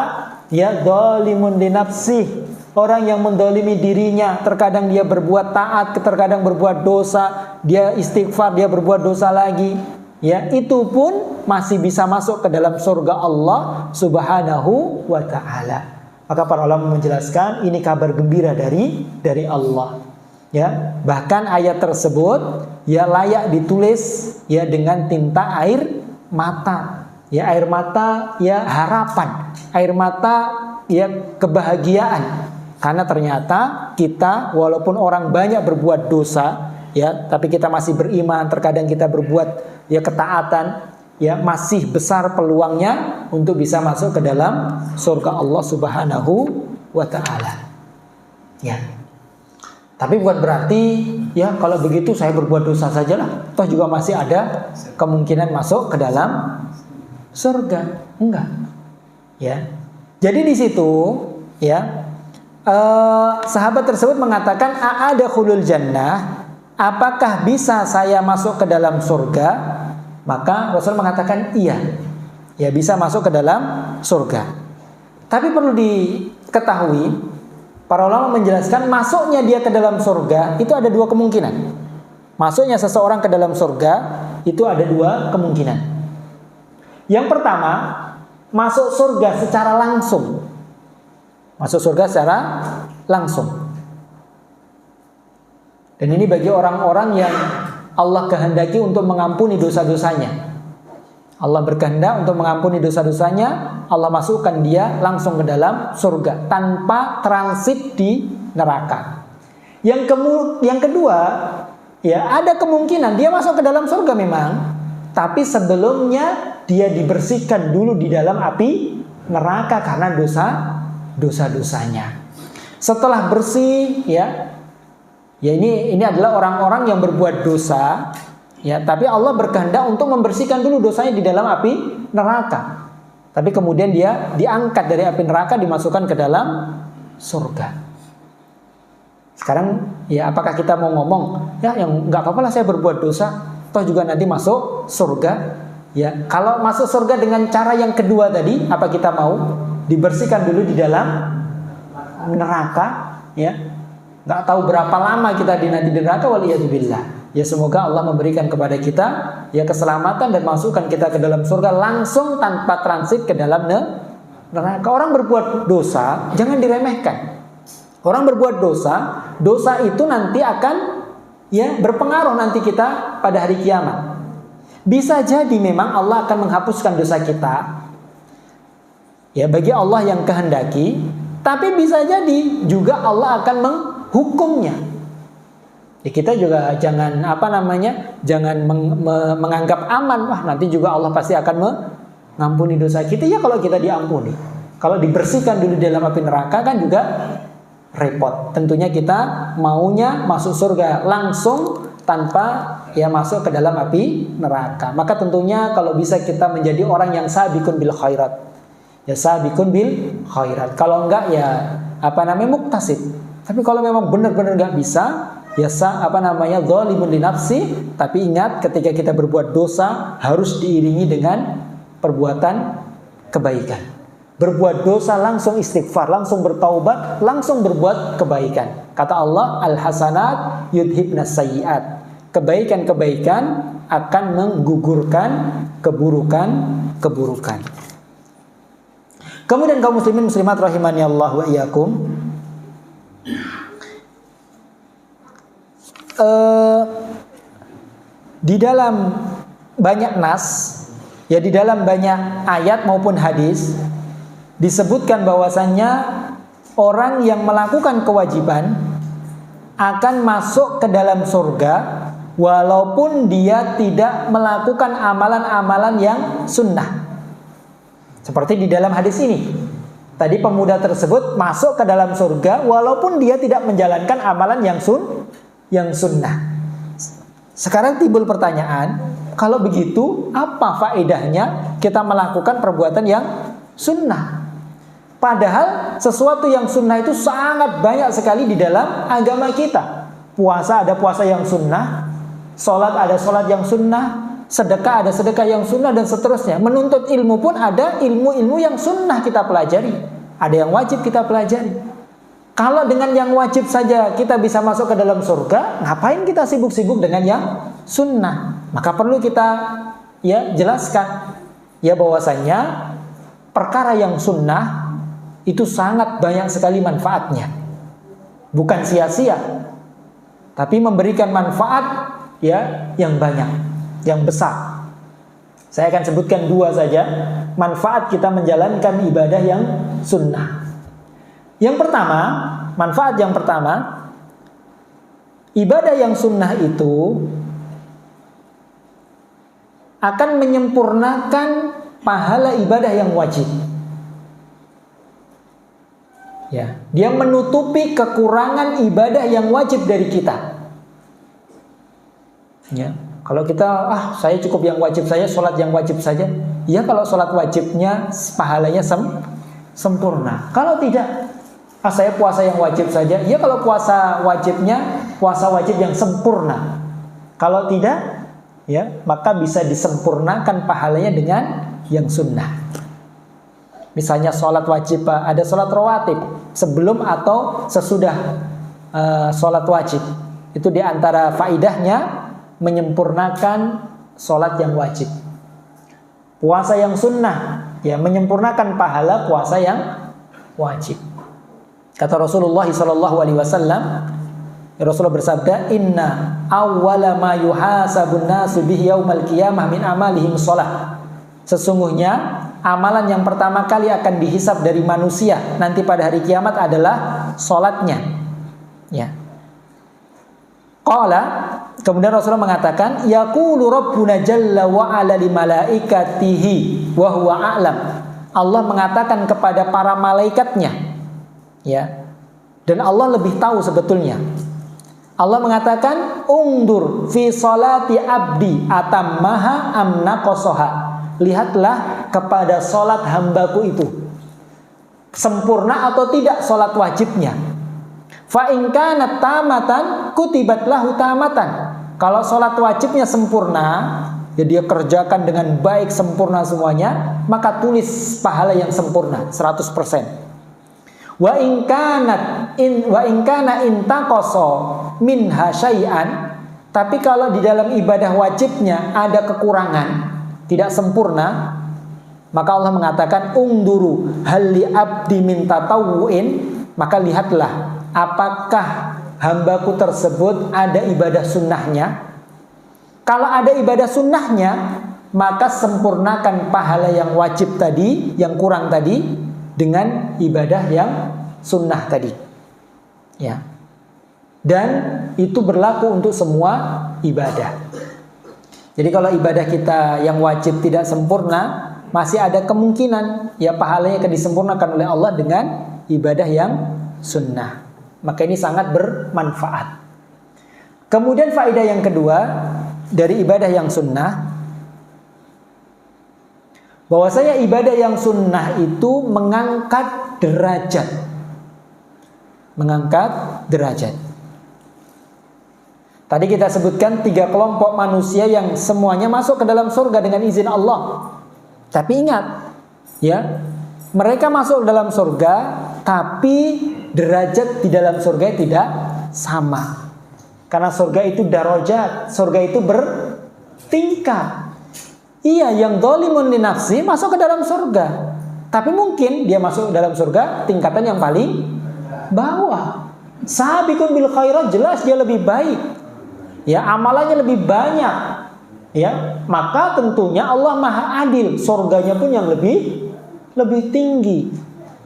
ya zalimun li nafsi, orang yang mendolimi dirinya, terkadang dia berbuat taat, terkadang berbuat dosa, dia istighfar, dia berbuat dosa lagi, ya, itu pun masih bisa masuk ke dalam surga Allah Subhanahu wa ta'ala. Maka para ulama menjelaskan ini kabar gembira dari Allah. Ya, bahkan ayat tersebut ya layak ditulis ya dengan tinta air mata. Ya, air mata ya harapan, air mata ya kebahagiaan. Karena ternyata kita walaupun orang banyak berbuat dosa ya, tapi kita masih beriman, terkadang kita berbuat ya ketaatan, ya masih besar peluangnya untuk bisa masuk ke dalam surga Allah Subhanahu wa taala. Ya. Tapi bukan berarti ya kalau begitu saya berbuat dosa sajalah, toh juga masih ada kemungkinan masuk ke dalam surga. Enggak. Ya. Jadi di situ ya sahabat tersebut mengatakan a'adakhulul jannah, apakah bisa saya masuk ke dalam surga? Maka Rasul mengatakan iya. Ya bisa masuk ke dalam surga. Tapi perlu diketahui, para ulama menjelaskan masuknya dia ke dalam surga itu ada dua kemungkinan. Masuknya seseorang ke dalam surga itu ada dua kemungkinan. Yang pertama, masuk surga secara langsung. Masuk surga secara langsung. Dan ini bagi orang-orang yang Allah kehendaki untuk mengampuni dosa-dosanya. Allah berkehendak untuk mengampuni dosa-dosanya, Allah masukkan dia langsung ke dalam surga tanpa transit di neraka. Yang kedua, ya ada kemungkinan dia masuk ke dalam surga memang, tapi sebelumnya dia dibersihkan dulu di dalam api neraka karena dosa-dosanya. Setelah bersih, ya ini adalah orang-orang yang berbuat dosa. Ya, tapi Allah berkehendak untuk membersihkan dulu dosanya di dalam api neraka. Tapi kemudian dia diangkat dari api neraka, dimasukkan ke dalam surga. Sekarang ya apakah kita mau ngomong ya yang nggak apa-apa lah saya berbuat dosa, toh juga nanti masuk surga. Ya, kalau masuk surga dengan cara yang kedua tadi, apa kita mau dibersihkan dulu di dalam neraka? Ya, nggak tahu berapa lama kita nanti di neraka, waliyadzubillah. Ya semoga Allah memberikan kepada kita ya keselamatan dan masukkan kita ke dalam surga langsung tanpa transit ke dalam neraka. Orang berbuat dosa jangan diremehkan. Orang berbuat dosa itu nanti akan ya berpengaruh nanti kita pada hari kiamat. Bisa jadi memang Allah akan menghapuskan dosa kita. Ya bagi Allah yang kehendaki, tapi bisa jadi juga Allah akan menghukumnya. Ya, kita juga jangan jangan menganggap aman. Wah nanti juga Allah pasti akan mengampuni dosa kita. Ya kalau kita diampuni, kalau dibersihkan dulu dalam api neraka kan juga repot. Tentunya kita maunya masuk surga langsung tanpa ya masuk ke dalam api neraka. Maka tentunya kalau bisa kita menjadi orang yang sabiqun bil khairat. Ya sabiqun bil khairat. Kalau enggak ya muktasid. Tapi kalau memang benar-benar enggak bisa, ya zalimun li nafsi, tapi ingat ketika kita berbuat dosa harus diiringi dengan perbuatan kebaikan. Berbuat dosa langsung istighfar, langsung bertaubat, langsung berbuat kebaikan. Kata Allah, al-hasanat yudhibnas sayyiat. Kebaikan-kebaikan akan menggugurkan keburukan-keburukan. Kemudian kaum muslimin muslimat rahimani Allah wa iyyakum, di dalam banyak nas, ya di dalam banyak ayat maupun hadis disebutkan bahwasannya orang yang melakukan kewajiban akan masuk ke dalam surga walaupun dia tidak melakukan amalan-amalan yang sunnah. Seperti di dalam hadis ini. Tadi pemuda tersebut masuk ke dalam surga walaupun dia tidak menjalankan amalan yang sunnah. Sekarang timbul pertanyaan, kalau begitu apa faedahnya kita melakukan perbuatan yang sunnah? Padahal sesuatu yang sunnah itu sangat banyak sekali di dalam agama kita. Puasa ada puasa yang sunnah, sholat ada sholat yang sunnah, sedekah ada sedekah yang sunnah, dan seterusnya. Menuntut ilmu pun ada ilmu-ilmu yang sunnah kita pelajari, ada yang wajib kita pelajari. Kalau dengan yang wajib saja kita bisa masuk ke dalam surga, ngapain kita sibuk-sibuk dengan yang sunnah? Maka perlu kita ya jelaskan ya bahwasanya perkara yang sunnah itu sangat banyak sekali manfaatnya. Bukan sia-sia, tapi memberikan manfaat ya yang banyak, yang besar. Saya akan sebutkan 2 saja manfaat kita menjalankan ibadah yang sunnah. Yang pertama, manfaat yang pertama, ibadah yang sunnah itu akan menyempurnakan pahala ibadah yang wajib. Ya, dia menutupi kekurangan ibadah yang wajib dari kita. Ya, kalau kita saya cukup yang wajib saja, sholat yang wajib saja. Ya, kalau sholat wajibnya pahalanya sempurna. Kalau tidak, saya puasa yang wajib saja. Ya, kalau puasa wajibnya puasa wajib yang sempurna. Kalau tidak, ya, maka bisa disempurnakan pahalanya dengan yang sunnah. Misalnya sholat wajib, ada sholat rawatib sebelum atau sesudah sholat wajib. Itu diantara faidahnya menyempurnakan sholat yang wajib. Puasa yang sunnah, ya, menyempurnakan pahala puasa yang wajib. Kata Rasulullah SAW, Rasulullah bersabda, Inna awwala ma yuhasabun nasu bihi yaumal qiyamah min amalihim sholat. Sesungguhnya amalan yang pertama kali akan dihisab dari manusia nanti pada hari kiamat adalah sholatnya. Ya. Qala, kemudian Rasulullah mengatakan, yaqulu rabbuna jalla wa ala li malaikatihi wa huwa a'lam. Allah mengatakan kepada para malaikatnya, ya. Dan Allah lebih tahu sebetulnya. Allah mengatakan, ungdur fi salati abdi atammaha am naqasaha. Lihatlah kepada solat hambaku itu, sempurna atau tidak solat wajibnya. Fa in kanat tamatan kutibat lahu tamatan. Kalau solat wajibnya sempurna, ya dia kerjakan dengan baik, sempurna semuanya, maka tulis pahala yang sempurna 100%. Wa in kana intaqasa minha syai'an, tapi kalau di dalam ibadah wajibnya ada kekurangan, tidak sempurna, maka Allah mengatakan ungduru hal li abdi min tatawu'in, maka lihatlah apakah hambaku tersebut ada ibadah sunnahnya. Kalau ada ibadah sunnahnya, maka sempurnakan pahala yang wajib tadi, yang kurang tadi, dengan ibadah yang sunnah tadi. Ya. Dan itu berlaku untuk semua ibadah. Jadi kalau ibadah kita yang wajib tidak sempurna, masih ada kemungkinan ya pahalanya akan disempurnakan oleh Allah dengan ibadah yang sunnah. Maka ini sangat bermanfaat. Kemudian faedah yang kedua dari ibadah yang sunnah, bahwasanya ibadah yang sunnah itu mengangkat derajat. Mengangkat derajat. Tadi kita sebutkan 3 kelompok manusia yang semuanya masuk ke dalam surga dengan izin Allah. Tapi ingat, ya, mereka masuk dalam surga, tapi derajat di dalam surga tidak sama. Karena surga itu darajat, surga itu bertingkat. Iya, yang zalimun li nafsi masuk ke dalam surga, tapi mungkin dia masuk ke dalam surga tingkatan yang paling bawah. Sabiqun bil khairat, jelas dia lebih baik. Ya, amalannya lebih banyak. Ya, maka tentunya Allah Maha Adil, surganya pun yang lebih tinggi.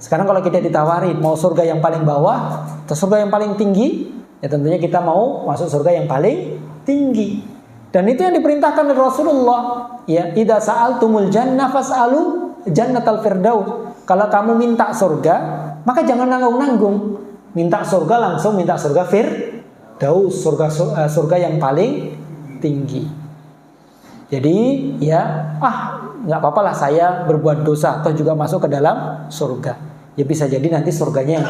Sekarang kalau kita ditawarin mau surga yang paling bawah atau surga yang paling tinggi, ya tentunya kita mau masuk surga yang paling tinggi. Dan itu yang diperintahkan oleh Rasulullah. Ya, idza sa'altumul jannah fas'alu jannatal firdaus. Kalau kamu minta surga, maka jangan nanggung-nanggung. Minta surga langsung minta surga firdaus, surga yang paling tinggi. Jadi ya, nggak apa-apa lah saya berbuat dosa atau juga masuk ke dalam surga. Ya bisa jadi nanti surganya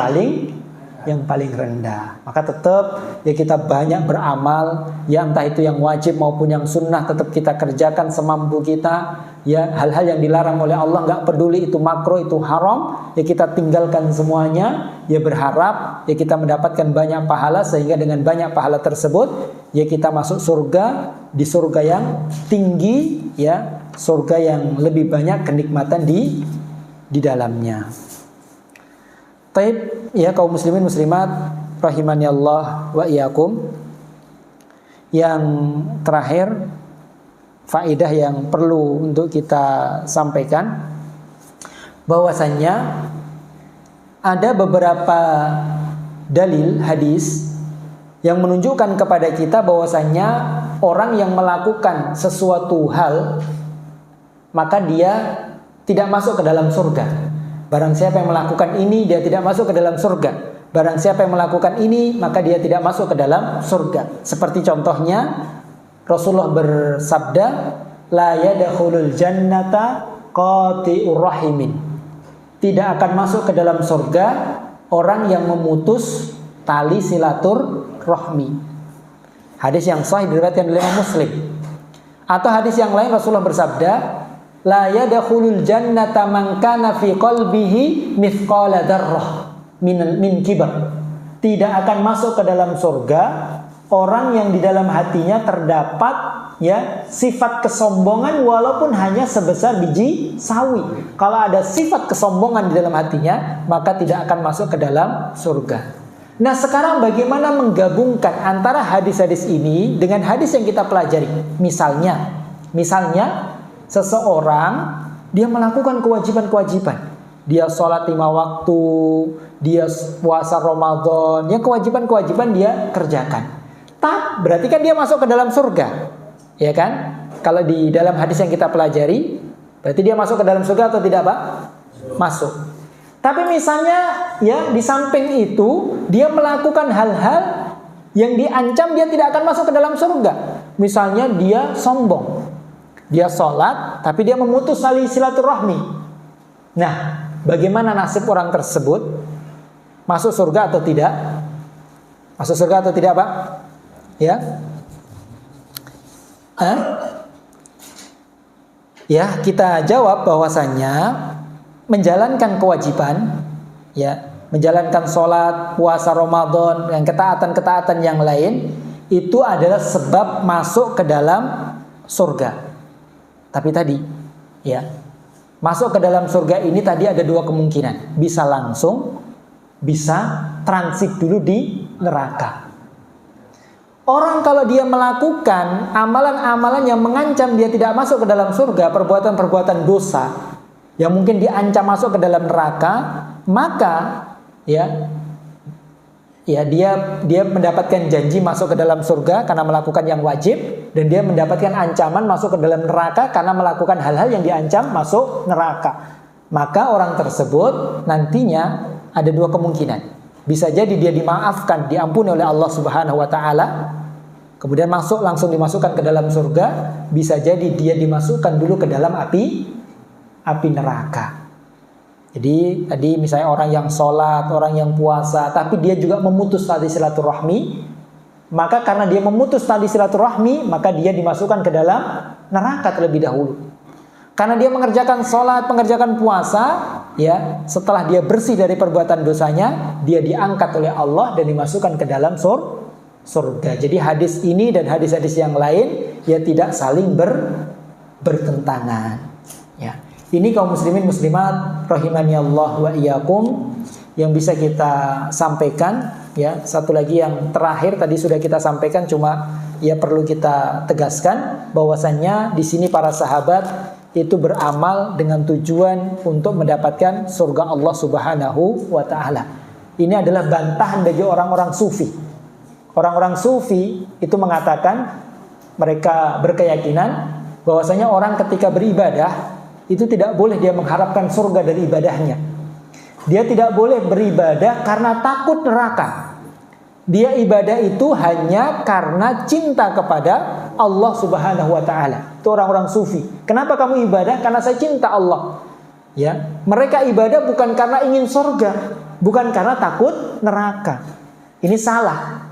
yang paling rendah. Maka tetap ya kita banyak beramal, ya entah itu yang wajib maupun yang sunnah tetap kita kerjakan semampu kita. Ya hal-hal yang dilarang oleh Allah nggak peduli itu makruh itu haram, ya kita tinggalkan semuanya. Ya berharap ya kita mendapatkan banyak pahala, sehingga dengan banyak pahala tersebut ya kita masuk surga, di surga yang tinggi, ya surga yang lebih banyak kenikmatan di dalamnya. Taib, ya kaum muslimin muslimat rahimani Allah wa iyyakum. Yang terakhir, faedah yang perlu untuk kita sampaikan, bahwasannya ada beberapa dalil hadis yang menunjukkan kepada kita bahwasannya orang yang melakukan sesuatu hal maka dia tidak masuk ke dalam surga. Barang siapa yang melakukan ini, dia tidak masuk ke dalam surga. Barang siapa yang melakukan ini, maka dia tidak masuk ke dalam surga. Seperti contohnya Rasulullah bersabda, la yadkhulul jannata qati'ur rahimin. Tidak akan masuk ke dalam surga orang yang memutus tali silaturahmi. Hadis yang sahih diriwayatkan oleh Imam Muslim. Atau hadis yang lain Rasulullah bersabda, la yadkhulul jannata man kana fi qalbihi mithqala dzarrah min kibar. Tidak akan masuk ke dalam surga orang yang di dalam hatinya terdapat ya sifat kesombongan walaupun hanya sebesar biji sawi. Kalau ada sifat kesombongan di dalam hatinya, maka tidak akan masuk ke dalam surga. Nah, sekarang bagaimana menggabungkan antara hadis-hadis ini dengan hadis yang kita pelajari? Misalnya seseorang dia melakukan kewajiban-kewajiban. Dia sholat 5 waktu, dia puasa Ramadan, ya kewajiban-kewajiban dia kerjakan. Berarti kan dia masuk ke dalam surga, ya kan? Kalau di dalam hadis yang kita pelajari, berarti dia masuk ke dalam surga atau tidak, Pak? Masuk. Tapi misalnya ya di samping itu dia melakukan hal-hal yang diancam dia tidak akan masuk ke dalam surga. Misalnya dia sombong, dia sholat tapi dia memutus tali silaturahmi. Nah, bagaimana nasib orang tersebut? Masuk surga atau tidak? Masuk surga atau tidak, Pak? Ya, ya kita jawab bahwasannya menjalankan kewajiban, ya, menjalankan sholat, puasa Ramadan, dan ketaatan-ketaatan yang lain itu adalah sebab masuk ke dalam surga. Tapi tadi, ya, masuk ke dalam surga ini tadi ada 2 kemungkinan, bisa langsung, bisa transit dulu di neraka. Orang kalau dia melakukan amalan-amalan yang mengancam dia tidak masuk ke dalam surga, perbuatan-perbuatan dosa yang mungkin diancam masuk ke dalam neraka, maka ya dia mendapatkan janji masuk ke dalam surga karena melakukan yang wajib, dan dia mendapatkan ancaman masuk ke dalam neraka karena melakukan hal-hal yang diancam masuk neraka. Maka orang tersebut nantinya ada 2 kemungkinan. Bisa jadi dia dimaafkan, diampuni oleh Allah Subhanahu wa taala, kemudian langsung dimasukkan ke dalam surga. Bisa jadi dia dimasukkan dulu ke dalam api neraka. Jadi tadi misalnya orang yang sholat, orang yang puasa, tapi dia juga memutus tali silaturahmi, maka karena dia memutus tali silaturahmi, maka dia dimasukkan ke dalam neraka terlebih dahulu. Karena dia mengerjakan sholat, mengerjakan puasa, ya, setelah dia bersih dari perbuatan dosanya, dia diangkat oleh Allah dan dimasukkan ke dalam surga. Jadi hadis ini dan hadis-hadis yang lain ya tidak saling bertentangan. Ya. Ini kaum muslimin muslimat rahimani Allah wa iyyakum yang bisa kita sampaikan. Ya, satu lagi yang terakhir tadi sudah kita sampaikan, cuma ya perlu kita tegaskan bahwasannya di sini para sahabat itu beramal dengan tujuan untuk mendapatkan surga Allah Subhanahu wa taala. Ini adalah bantahan bagi orang-orang sufi. Orang-orang sufi itu mengatakan, mereka berkeyakinan bahwasanya orang ketika beribadah itu tidak boleh dia mengharapkan surga dari ibadahnya. Dia tidak boleh beribadah karena takut neraka. Dia ibadah itu hanya karena cinta kepada Allah Subhanahu wa taala. Itu orang-orang sufi. Kenapa kamu ibadah? Karena saya cinta Allah. Ya, mereka ibadah bukan karena ingin surga, bukan karena takut neraka. Ini salah.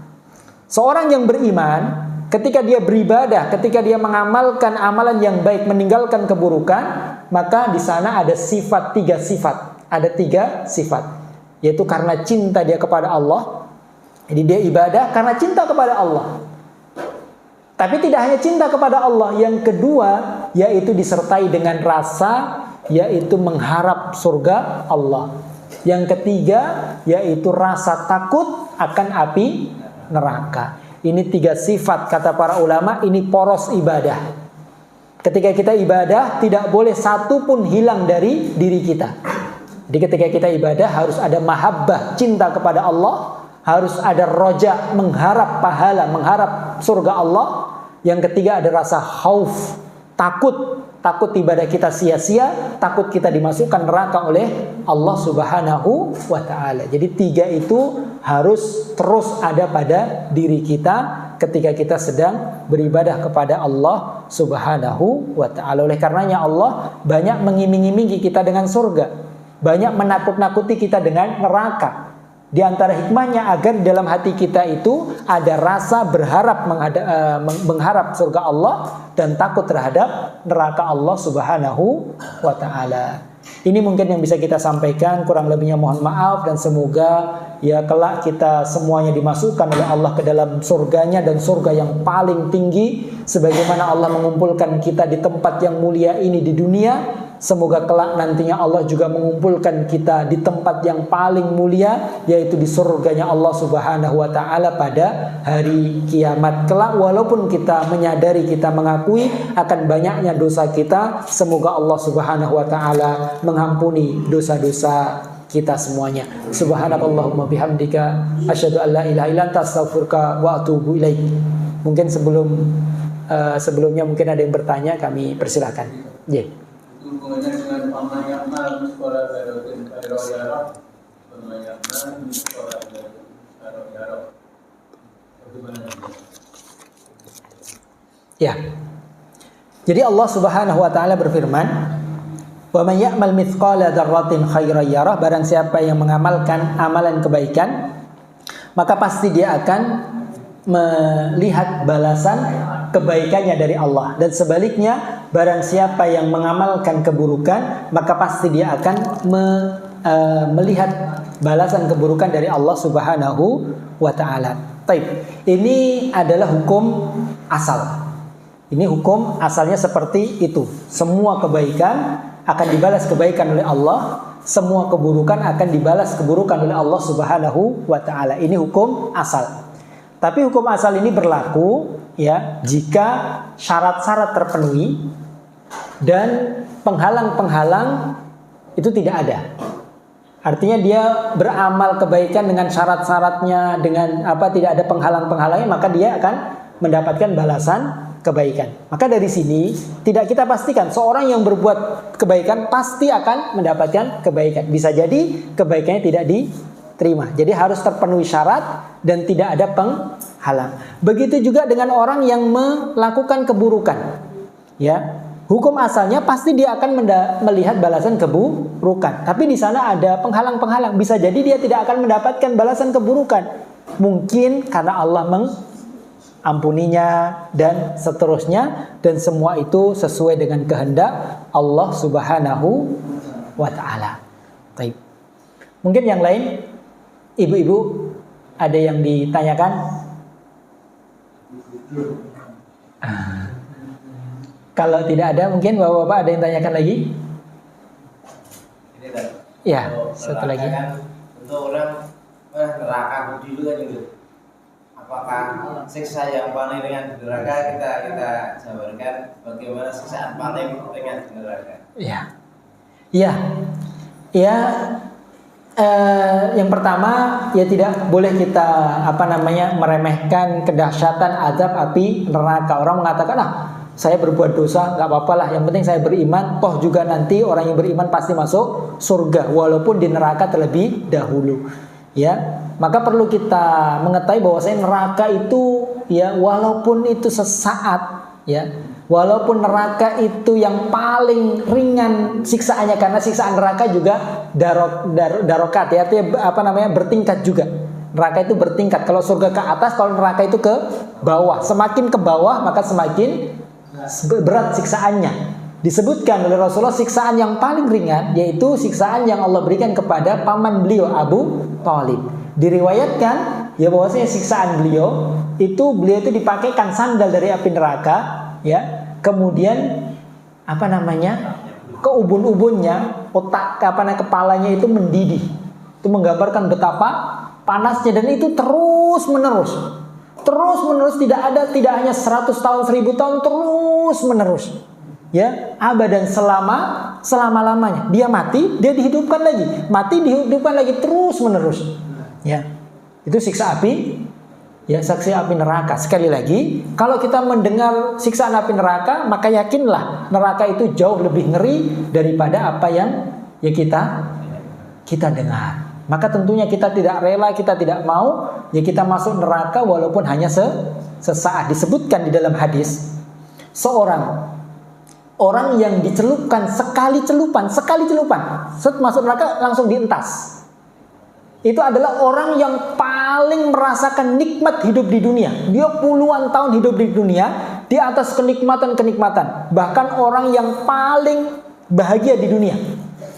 Seorang yang beriman ketika dia beribadah, ketika dia mengamalkan amalan yang baik, meninggalkan keburukan, maka di sana ada 3 sifat. Ada 3 sifat. Yaitu karena cinta dia kepada Allah. Jadi dia ibadah karena cinta kepada Allah. Tapi tidak hanya cinta kepada Allah, yang kedua yaitu disertai dengan rasa, yaitu mengharap surga Allah. Yang ketiga yaitu rasa takut akan api neraka. Ini 3 sifat kata para ulama, ini poros ibadah. Ketika kita ibadah tidak boleh satu pun hilang dari diri kita. Jadi ketika kita ibadah harus ada mahabbah, cinta kepada Allah, harus ada roja, mengharap pahala, mengharap surga Allah. Yang ketiga ada rasa khauf, takut ibadah kita sia-sia, takut kita dimasukkan neraka oleh Allah Subhanahu wa taala. Jadi 3 itu harus terus ada pada diri kita ketika kita sedang beribadah kepada Allah Subhanahu wa taala. Oleh karenanya Allah banyak mengiming-imingi kita dengan surga, banyak menakut-nakuti kita dengan neraka. Di antara hikmahnya agar dalam hati kita itu ada rasa berharap mengharap surga Allah dan takut terhadap neraka Allah Subhanahu wa taala. Ini mungkin yang bisa kita sampaikan, kurang lebihnya mohon maaf, dan semoga ya kelak kita semuanya dimasukkan oleh Allah ke dalam surganya, dan surga yang paling tinggi sebagaimana Allah mengumpulkan kita di tempat yang mulia ini di dunia. Semoga kelak nantinya Allah juga mengumpulkan kita di tempat yang paling mulia, yaitu di surganya Allah Subhanahu wa taala pada hari kiamat kelak. Walaupun kita menyadari, kita mengakui akan banyaknya dosa kita, semoga Allah Subhanahu wa taala mengampuni dosa-dosa kita semuanya. Subhanakallahumma bihamdika asyhadu an la ilaha illa anta astaghfiruka wa atubu ilaik. Mungkin sebelumnya mungkin ada yang bertanya, kami persilahkan. Hubungannya dengan paman yakmal sekolah darotin kairo yarok, paman yakmal sekolah darotin yarok. Bagaimana? Ya. Jadi Allah Subhanahu wa taala berfirman, "Wa may ya'mal mithqala dzarratin khairan yarah." Barang siapa yang mengamalkan amalan kebaikan, maka pasti dia akan melihat balasan kebaikannya dari Allah. Dan sebaliknya, barang siapa yang mengamalkan keburukan, maka pasti dia akan melihat balasan keburukan dari Allah Subhanahu wa taala. Baik, ini adalah hukum asal. Ini hukum asalnya seperti itu. Semua kebaikan akan dibalas kebaikan oleh Allah, semua keburukan akan dibalas keburukan oleh Allah Subhanahu wa taala. Ini hukum asal. Tapi hukum asal ini berlaku ya jika syarat-syarat terpenuhi dan penghalang-penghalang itu tidak ada. Artinya dia beramal kebaikan dengan syarat-syaratnya, dengan tidak ada penghalang-penghalangnya, maka dia akan mendapatkan balasan kebaikan. Maka dari sini tidak kita pastikan seorang yang berbuat kebaikan pasti akan mendapatkan kebaikan. Bisa jadi kebaikannya tidak diterima. Jadi harus terpenuhi syarat dan tidak ada penghalang. Begitu juga dengan orang yang melakukan keburukan. Ya, hukum asalnya pasti dia akan melihat balasan keburukan. Tapi di sana ada penghalang-penghalang. Bisa jadi dia tidak akan mendapatkan balasan keburukan. Mungkin karena Allah mengampuninya dan seterusnya, dan semua itu sesuai dengan kehendak Allah Subhanahu wa taala. Baik. Mungkin yang lain, ibu-ibu ada yang ditanyakan? Kalau tidak ada, mungkin bapak-bapak ada yang tanyakan lagi? Ini kan. Ya, satu lagi. Kan, untuk orang neraka dulu kan itu. Apakah siksa yang paling ringan di neraka kita jabarkan bagaimana siksaan paling ringan di neraka? Ya. Yang pertama ya tidak boleh kita meremehkan kedahsyatan azab api neraka. Orang mengatakan saya berbuat dosa nggak apa-apa lah, yang penting saya beriman, toh juga nanti orang yang beriman pasti masuk surga walaupun di neraka terlebih dahulu. Ya, maka perlu kita mengetahui bahwasanya neraka itu ya walaupun itu sesaat ya, walaupun neraka itu yang paling ringan siksaannya, karena siksaan neraka juga darokat ya, artinya bertingkat juga. Neraka itu bertingkat. Kalau surga ke atas, kalau neraka itu ke bawah. Semakin ke bawah maka semakin berat siksaannya. Disebutkan oleh Rasulullah siksaan yang paling ringan yaitu siksaan yang Allah berikan kepada paman beliau Abu Thalib. Diriwayatkan ya bahwasanya siksaan beliau itu dipakaikan sandal dari api neraka ya. Kemudian ke ubun-ubunnya, kepalanya itu mendidih Itu menggambarkan betapa panasnya, dan itu terus menerus. Terus menerus, tidak hanya 100 tahun, 1000 tahun, terus menerus. Ya, abadan, selama-lamanya. Dia mati, dia dihidupkan lagi. Mati, dihidupkan lagi, terus menerus. Ya. Itu siksa api, ya, siksa api neraka. Sekali lagi, kalau kita mendengar siksaan api neraka, maka yakinlah neraka itu jauh lebih ngeri daripada apa yang ya kita dengar. Maka tentunya kita tidak rela, kita tidak mau ya kita masuk neraka walaupun hanya sesaat. Disebutkan di dalam hadis, orang yang dicelupkan sekali celupan, set masuk neraka langsung dientas. Itu adalah orang yang paling merasakan nikmat hidup di dunia. Dia puluhan tahun hidup di dunia di atas kenikmatan-kenikmatan. Bahkan orang yang paling bahagia di dunia.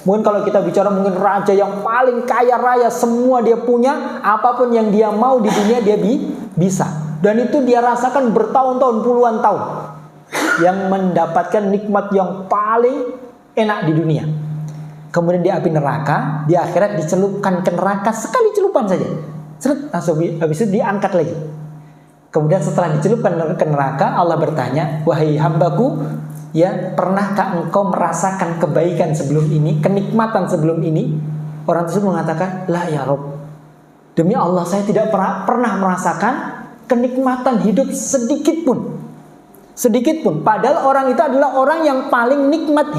Mungkin kalau kita bicara mungkin raja yang paling kaya raya, semua dia punya, apapun yang dia mau di dunia dia bisa. Dan itu dia rasakan bertahun-tahun, puluhan tahun, yang mendapatkan nikmat yang paling enak di dunia. Kemudian di api neraka, di akhirat dicelupkan ke neraka sekali celupan saja. Langsung habis itu diangkat lagi. Kemudian setelah dicelupkan ke neraka, Allah bertanya, "Wahai hambaku, ya, pernahkah engkau merasakan kebaikan sebelum ini, kenikmatan sebelum ini?" Orang tersebut mengatakan, "La ya Rabb, demi Allah saya tidak pernah merasakan kenikmatan hidup sedikit pun. Padahal orang itu adalah orang yang paling nikmat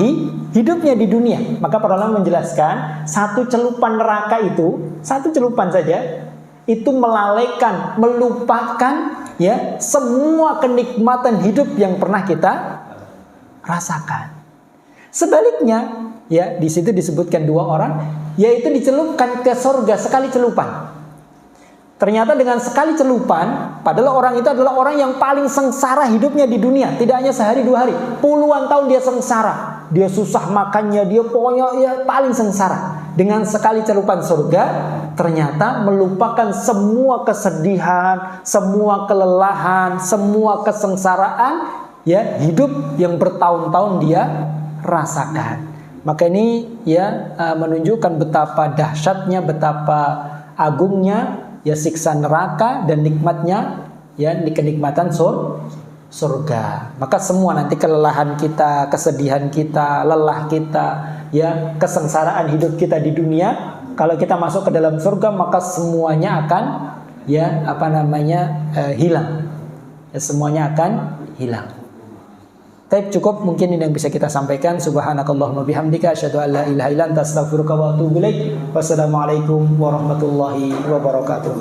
hidupnya di dunia." Maka para ulama menjelaskan, satu celupan neraka itu, satu celupan saja, itu melalaikan, melupakan ya semua kenikmatan hidup yang pernah kita rasakan. Sebaliknya, ya, di situ disebutkan dua orang, yaitu dicelupkan ke surga sekali celupan. Ternyata dengan sekali celupan, padahal orang itu adalah orang yang paling sengsara hidupnya di dunia. Tidak hanya sehari dua hari, puluhan tahun dia sengsara. Dia susah makannya, dia pokoknya ya paling sengsara. Dengan sekali celupan surga, ternyata melupakan semua kesedihan, semua kelelahan, semua kesengsaraan, ya, hidup yang bertahun-tahun dia rasakan. Maka ini ya menunjukkan betapa dahsyatnya, betapa agungnya ya siksa neraka dan nikmatnya ya kenikmatan surga. Maka semua nanti kelelahan kita, kesedihan kita, lelah kita, ya kesengsaraan hidup kita di dunia, kalau kita masuk ke dalam surga maka semuanya akan ya hilang. Ya, semuanya akan hilang. Tapi cukup mungkin ini yang bisa kita sampaikan. Subhanakallahumma bihamdika asyhadu an la ilaha illa anta astaghfiruka wa atubu ilaik. Wassalamualaikum warahmatullahi wabarakatuh.